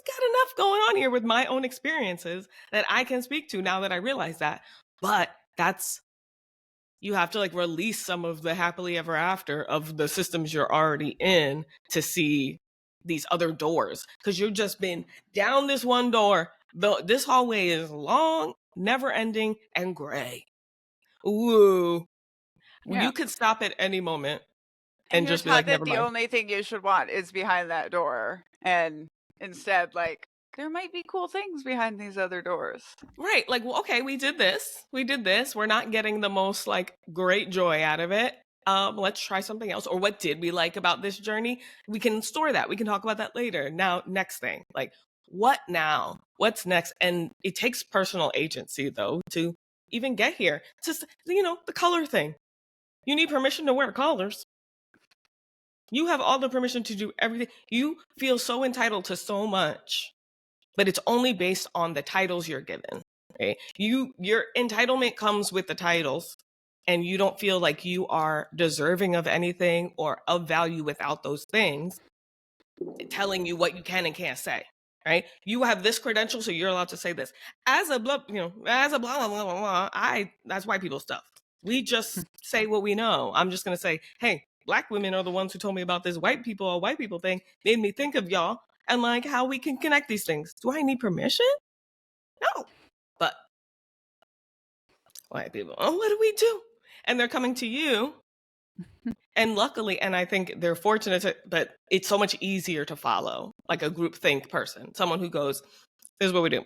Got enough going on here with my own experiences that I can speak to now that I realize that. But that's, you have to like release some of the happily ever after of the systems you're already in to see these other doors, because you've just been down this one door. This hallway is long, never ending, and gray. Ooh, Yeah. you could stop at any moment And and you're just be taught like, that never the mind. only thing you should want is behind that door. And instead, like, there might be cool things behind these other doors. Right. Like, well, okay, we did this. We did this. We're not getting the most like great joy out of it. Let's try something else. Or what did we like about this journey? We can store that. We can talk about that later. Now, next thing. Like, what now? What's next? And it takes personal agency though to even get here. Just, the color thing. You need permission to wear colors. You have all the permission to do everything. You feel so entitled to so much, but it's only based on the titles you're given. Right? Your entitlement comes with the titles, and you don't feel like you are deserving of anything or of value without those things telling you what you can and can't say. right? You have this credential, so you're allowed to say this. As a blah, as a blah blah blah blah blah. That's white people stuff. We just say what we know. I'm just gonna say, hey, black women are the ones who told me about this white people thing, made me think of y'all and like how we can connect these things. Do I need permission? No. But white people, oh, what do we do? And they're coming to you. And luckily, and I think they're fortunate, but it's so much easier to follow like a group think person, someone who goes, this is what we do.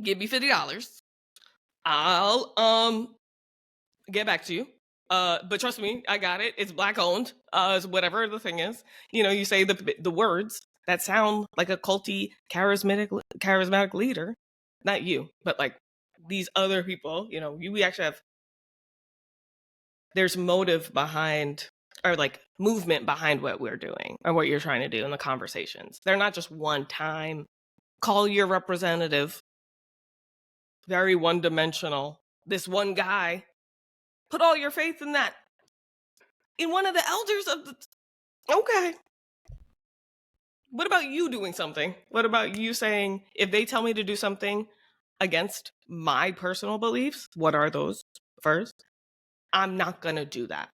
Give me $50. I'll get back to you. But trust me, I got it. It's black owned. Whatever the thing is, you say the words that sound like a culty, charismatic leader. Not you, but like these other people. We actually have. There's motive behind, or like movement behind what we're doing or what you're trying to do in the conversations. They're not just one time. Call your representative. Very one dimensional. This one guy. Put all your faith in that. In one of the elders of the. Okay. What about you doing something? What about you saying, if they tell me to do something against my personal beliefs, what are those first? I'm not going to do that.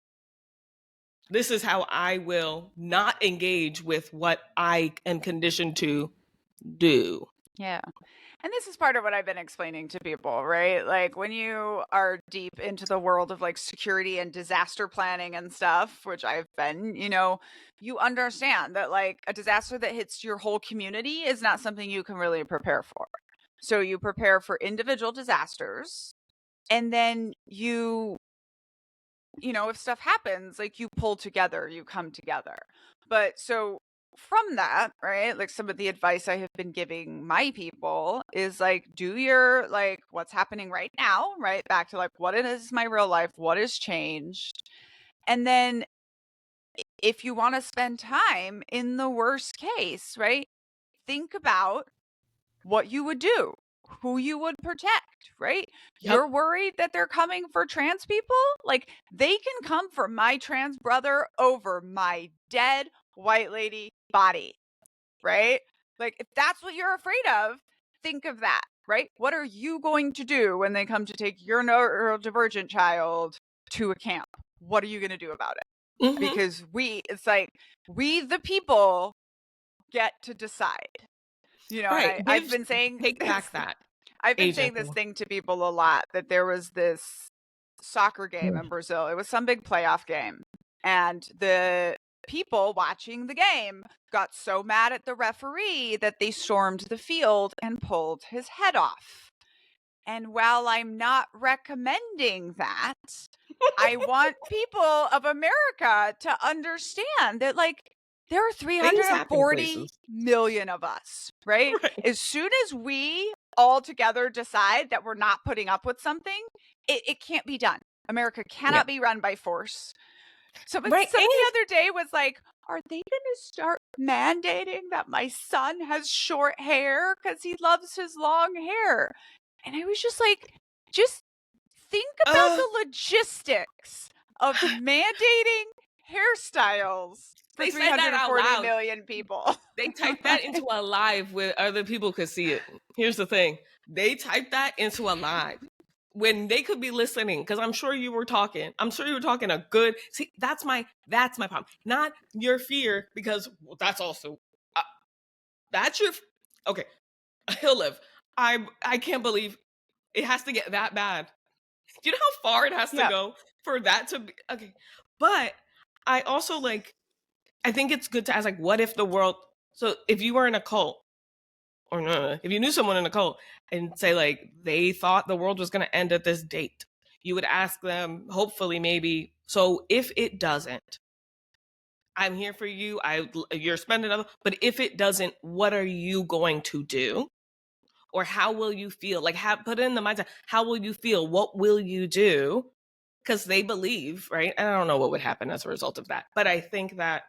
This is how I will not engage with what I am conditioned to do. Yeah. And this is part of what I've been explaining to people, right? Like when you are deep into the world of like security and disaster planning and stuff, which I've been, you understand that like a disaster that hits your whole community is not something you can really prepare for. So you prepare for individual disasters, and then if stuff happens, like you pull together, you come together. But so from that, right, like some of the advice I have been giving my people is like, do your like what's happening right now, right? Back to like what is my real life, what has changed. And then if you want to spend time in the worst case, right, think about what you would do, who you would protect, right? Yep. You're worried that they're coming for trans people? Like, they can come for my trans brother over my dead white lady body, right? Like, if that's what you're afraid of, think of that, right? What are you going to do when they come to take your neurodivergent child to a camp? What are you going to do about it? Mm-hmm. Because it's like, we the people get to decide. Right. And I've been saying take back that. I've been saying this thing to people a lot, that there was this soccer game in Brazil. It was some big playoff game. And the people watching the game got so mad at the referee that they stormed the field and pulled his head off. And while I'm not recommending that, I want people of America to understand that, like, there are 340 million of us, right? As soon as we all together decide that we're not putting up with something, it can't be done. America cannot be run by force. Somebody the other day was like, are they going to start mandating that my son has short hair because he loves his long hair? And I was just like, just think about the logistics of mandating hairstyles for 340 million people. They typed that into a live where other people could see it. Here's the thing. They typed that into a live when they could be listening, because I'm sure you were talking. I'm sure you were talking a good. See, that's my problem. Not your fear, because that's also that's your. Okay, he'll live. I can't believe it has to get that bad. Do you know how far it has to go for that to be okay? But I also I think it's good to ask, like, what if the world. So if you were in a cult, or no, if you knew someone in a cult and say like they thought the world was going to end at this date, you would ask them, hopefully, maybe, so if it doesn't, I'm here for you. You're spending other, but if it doesn't, what are you going to do? Or how will you feel? Like, put it in the mindset. How will you feel? What will you do? Because they believe, right? And I don't know what would happen as a result of that. But I think that,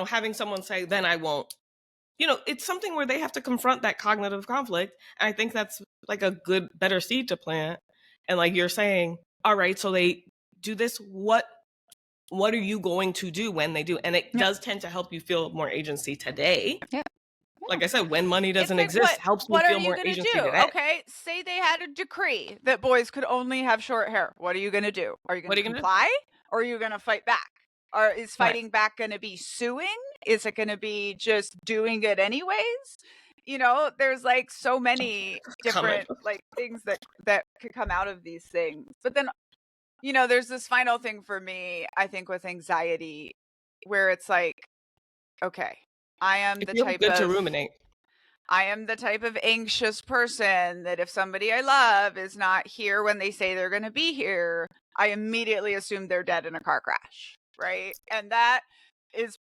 having someone say, then I won't, it's something where they have to confront that cognitive conflict. And I think that's like a better seed to plant. And like you're saying, all right, so they do this. What are you going to do when they do? And it does tend to help you feel more agency today. Yeah. Like I said, when money It's doesn't like, exist, helps me what are feel you more going to agency do? to that. Okay, say they had a decree that boys could only have short hair. What are you going to do? Are you going What to are you gonna do? comply, or are you going to fight back? Or is Right. fighting back going to be suing? Is it going to be just doing it anyways? You know, there's like so many Comment. different like things that could come out of these things. But then, you know, there's this final thing for me, I think, with anxiety, where it's like, okay, I am It the feels type good to of ruminate. I am the type of anxious person that if somebody I love is not here when they say they're going to be here, I immediately assume they're dead in a car crash, right? And that is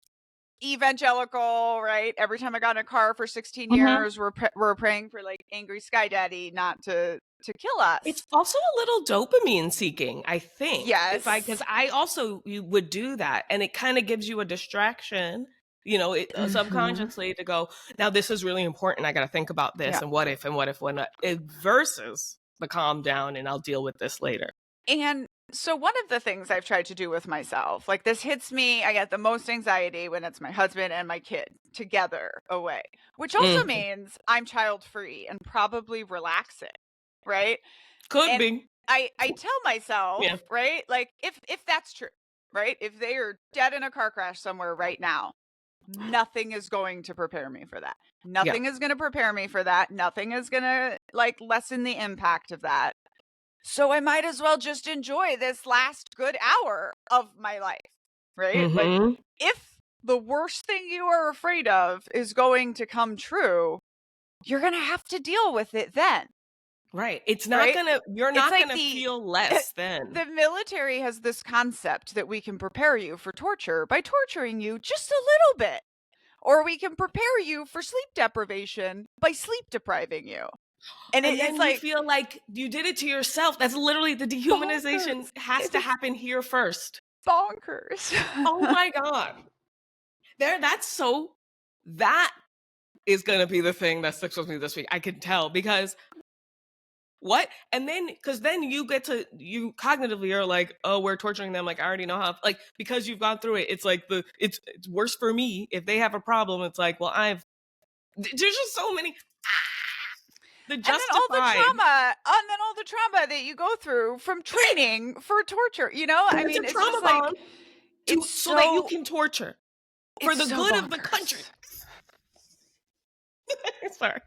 evangelical, right? Every time I got in a car for 16 Mhm. years, we're praying for like angry sky daddy not to kill us. It's also a little dopamine seeking, I think. Yes. Because I also would do that, and it kind of gives you a distraction, subconsciously to go, now this is really important. I got to think about this, Yeah. and what if, when not, versus the calm down, and I'll deal with this later. And so one of the things I've tried to do with myself, like this hits me, I get the most anxiety when it's my husband and my kid together away, which also Mhm. means I'm child free and probably relaxing, right? Could And be. I tell myself, Yeah. right? Like if that's true, right? If they are dead in a car crash somewhere right now, nothing is going to prepare me for that. Yeah. Nothing is going to prepare me for that. Nothing is going to like lessen the impact of that. So I might as well just enjoy this last good hour of my life, right? Like, Mhm. if the worst thing you are afraid of is going to come true, you're going to have to deal with it then, Right. It's not right? gonna, you're It's not like gonna feel less than. the military has this concept that we can prepare you for torture by torturing you just a little bit, or we can prepare you for sleep deprivation by sleep depriving you. And And it's then you like feel like you did it to yourself. That's literally the dehumanization bonkers. has to It's happen here first. bonkers. Oh my God. That is going to be the thing that sticks with me this week. I can tell because what? And then, because then you you cognitively are like, oh, we're torturing them. Like, I already know how, like, because you've gone through it. It's like it's worse for me. If they have a problem, it's like, well, there's just so many, the And then all the justified. trauma, and then all the trauma that you go through from training for torture, you know? And I it's a mean, it's trauma just like bond so that you so can torture for it's the so good of the country. bonkers. Sorry.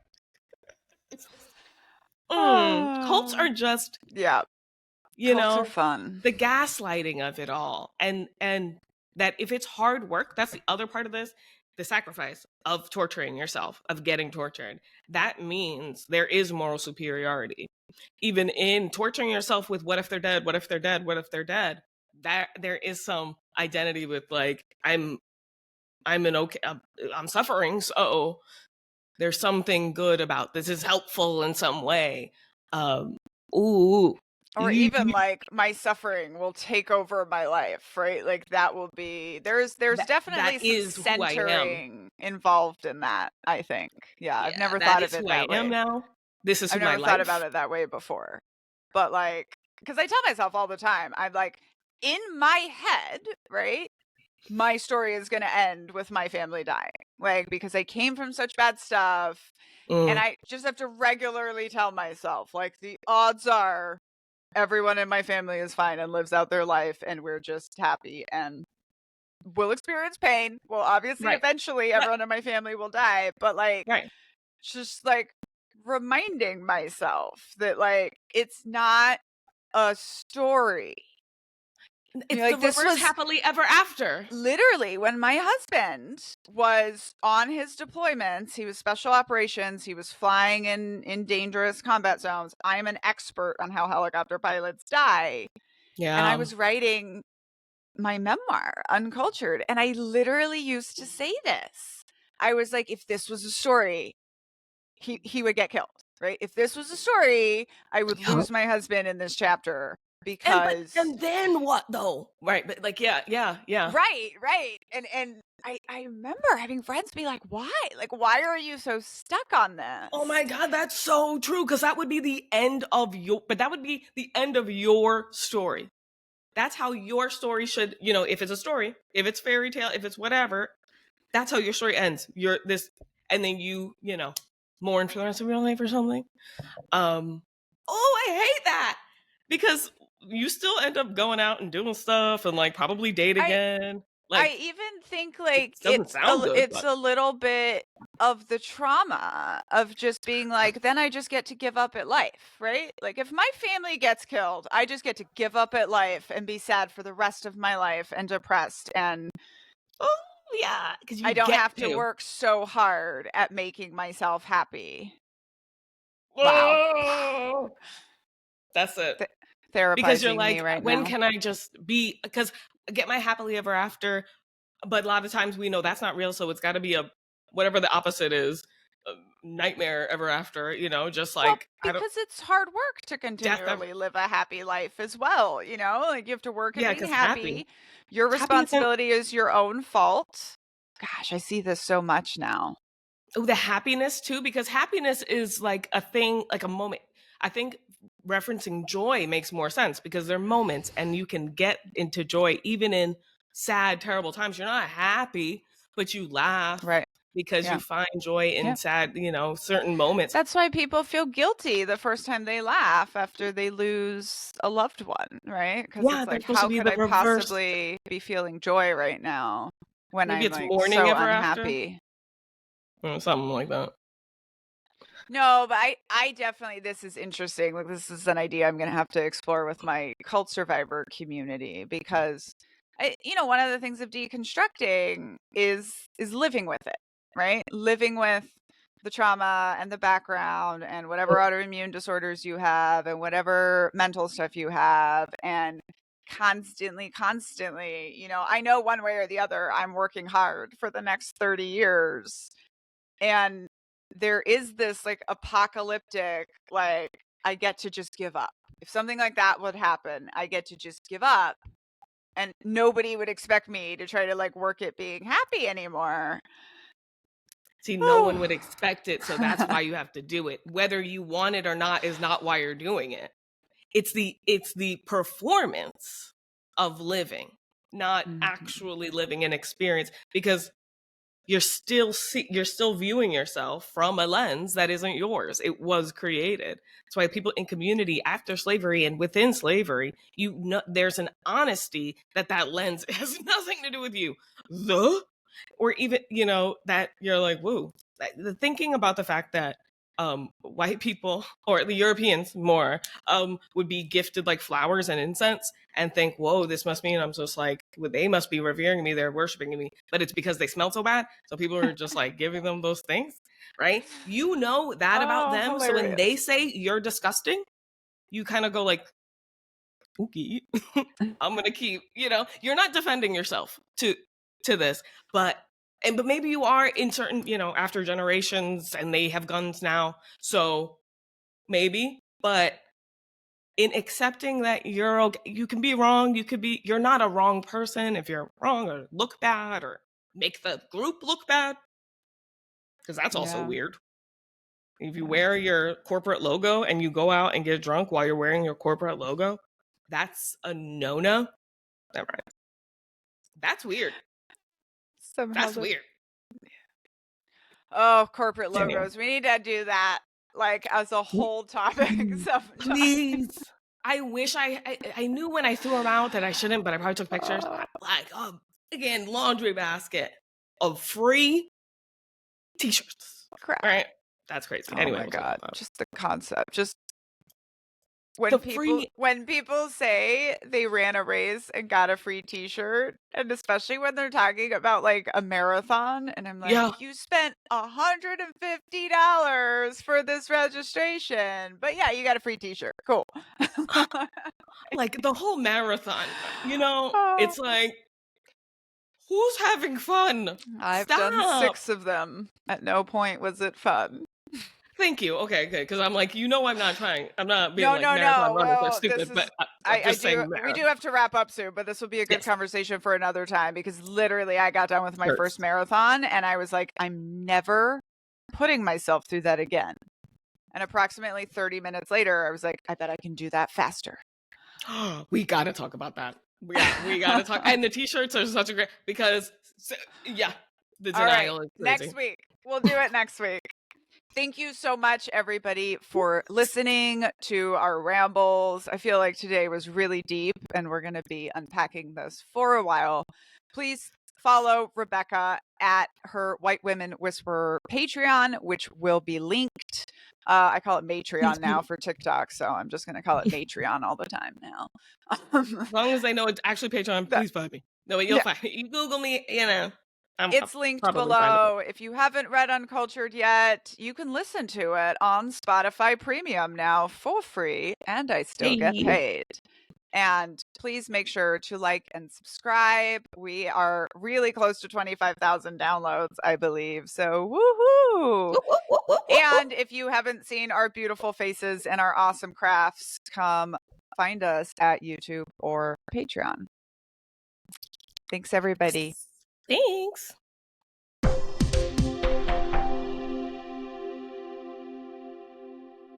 Cults Oh. are just, Yeah, you cults are know, fun. the gaslighting of it all. And that if it's hard work, that's the other part of this, the sacrifice of torturing yourself, of getting tortured. That means there is moral superiority. Even in torturing yourself with what if they're dead, what if they're dead, what if they're dead, that there is some identity with like, I'm I'm suffering, so there's something good about this, is helpful in some way. Um, ooh, Or even like my suffering will take over my life, right? Like that will be there's that definitely some is who I am. centering involved in that, I think. Yeah, I've Yeah, never that thought of is it who I that am way. now. This is I've who my never thought about life. it that way before. But like, because I tell myself all the time, I'm like, in my head, right? My story is going to end with my family dying. Like, because I came from such bad stuff. And Mm, I just have to regularly tell myself, like, the odds are everyone in my family is fine and lives out their life and we're just happy and will experience pain. Well, obviously, right, eventually right, everyone in my family will die. But like, right. just like reminding myself that like it's not a story. You It's know, the like this reverse was happily ever after. literally when my husband was on his deployments. He was special operations. He was flying in dangerous combat zones. I'm an expert on how helicopter pilots die. And I Yeah. was writing my memoir, Uncultured, and I literally used to say this. I was like, if this was a story, he would get killed, right? If this was a story, I would Yeah. lose my husband in this chapter And because then what though? Right, but like, yeah. right. And I remember having friends be like, why? Like, why are you so stuck on Oh this? my God, that's so true. Because that would be the end of that would be the end of your story. That's how your story should, if it's a story, if it's fairy tale, if it's whatever, that's how your story ends. You're this. and then you know, mourn for the rest of your life or something. Oh, I hate that because you still end up going out and doing stuff and like probably date I again. I Like even think it like doesn't sound good, it's but a little bit of the trauma of just being like, then I just get to give up at life, right? Like if my family gets killed, I just get to give up at life and be sad for the rest of my life and depressed, and oh yeah, because you I don't get have to to. work so hard at making myself happy. Wow. Oh, that's it. Th- Because you're Therapizing me like, right when now. can I just be? Because get my happily ever after, but a lot of times we know that's not real, so it's got to be a whatever the opposite is, a nightmare ever after. You know, just Well, like I don't because it's hard work to death ever. continually live a happy life as well, you know? Like you have to work at Yeah, being because happy. Your happy isn't. responsibility is your own fault. Gosh, I see this so much now. Oh, the happiness too, because happiness is like a thing, like a moment. I think referencing joy makes more sense because they're moments and you can get into joy even in sad, terrible times. You're not happy, but you laugh Right. because you Yeah. find joy in Yeah. sad, certain moments. That's why people feel guilty the first time they laugh after they lose a loved one, right? Because Yeah, it's they're like, supposed to how be could the I reverse. possibly be feeling joy right now when Maybe I'm it's like mourning so ever after, unhappy? something like that. No, but I definitely, this is interesting. Like this is an idea I'm going to have to explore with my cult survivor community, because one of the things of deconstructing is living with it, right? Living with the trauma and the background and whatever autoimmune disorders you have and whatever mental stuff you have, and constantly, I know one way or the other I'm working hard for the next 30 years, and there is this like apocalyptic, like I get to just give up. If something like that would happen, I get to just give up, and nobody would expect me to try to like work at being happy anymore. See, no one would expect it, so that's why you have to do it. Whether you want it or not is not why you're doing it. It's the performance of living, not Mhm. actually living an experience, because you're still viewing yourself from a lens that isn't yours. It was created. That's why people in community after slavery and within slavery, there's an honesty that lens has nothing to do with you. The or even that you're like, whoa. The thinking about the fact that white people or the Europeans more would be gifted like flowers and incense and think, whoa, this must mean I'm just like, well, they must be revering me, they're worshiping me, but it's because they smell so bad, so people are just like giving them those things, right? You know that about Oh, them, so when they hilarious. say you're disgusting, you kind of go like, okay, I'm gonna keep, you're not defending yourself to this, but maybe you are in certain, after generations and they have guns now, so maybe, but in accepting that you're okay, you can be wrong, you're not a wrong person if you're wrong or look bad or make the group look bad, because that's also Yeah. weird. If you Yeah. wear your corporate logo and you go out and get drunk while you're wearing your corporate logo, that's a no-no. Never mind. That's weird. Somehow That's the weird. Oh, corporate Danielle. logos. We need to do that like as a whole topic Please, sometime. please. I wish I knew when I threw them out that I shouldn't, but I probably took pictures. Uh, Like, again, laundry basket of free t-shirts. Crap. Right? That's crazy. Oh Anyway, my we'll talk god. about that. Just the concept. Just The free. when people say they ran a race and got a free t-shirt, and especially when they're talking about like a marathon, and I'm like, Yeah. you spent $150 for this registration, but yeah, you got a free t-shirt. Cool. Like the whole marathon, Oh, it's like, who's having fun? I've done Stop. 6 of them. At no point was it fun. Thank you. Okay, good. Because I'm like, I'm not trying. I'm not being No, like no, marathon no. runners are Well, this stupid, but is I'm I just saying do we marathon. do have to wrap up soon, but this will be a good Yes. conversation for another time, because literally I got done with my first Shirts. marathon and I was like, I'm never putting myself through that again. And approximately 30 minutes later, I was like, I bet I can do that faster. We got to talk about that. Yeah, we got to talk. And the t-shirts are such a great, because, yeah, The All right, denial is crazy. next week. We'll do it next week. Thank you so much, everybody, for listening to our rambles. I feel like today was really deep, and we're going to be unpacking this for a while. Please follow Rebecca at her White Women Whisperer Patreon, which will be linked. I call it Matreon now for TikTok, so I'm just going to call it Matreon all the time now. As long as they know it's actually Patreon, please find me. No, you'll find me. You Google me, It's linked probably below. If you haven't read Uncultured yet, you can listen to it on Spotify Premium now for free, and I still get paid. And please make sure to like and subscribe. We are really close to 25,000 downloads, I believe. So woohoo! And if you haven't seen our beautiful faces and our awesome crafts, come find us at YouTube or Patreon. Thanks, everybody. Thanks.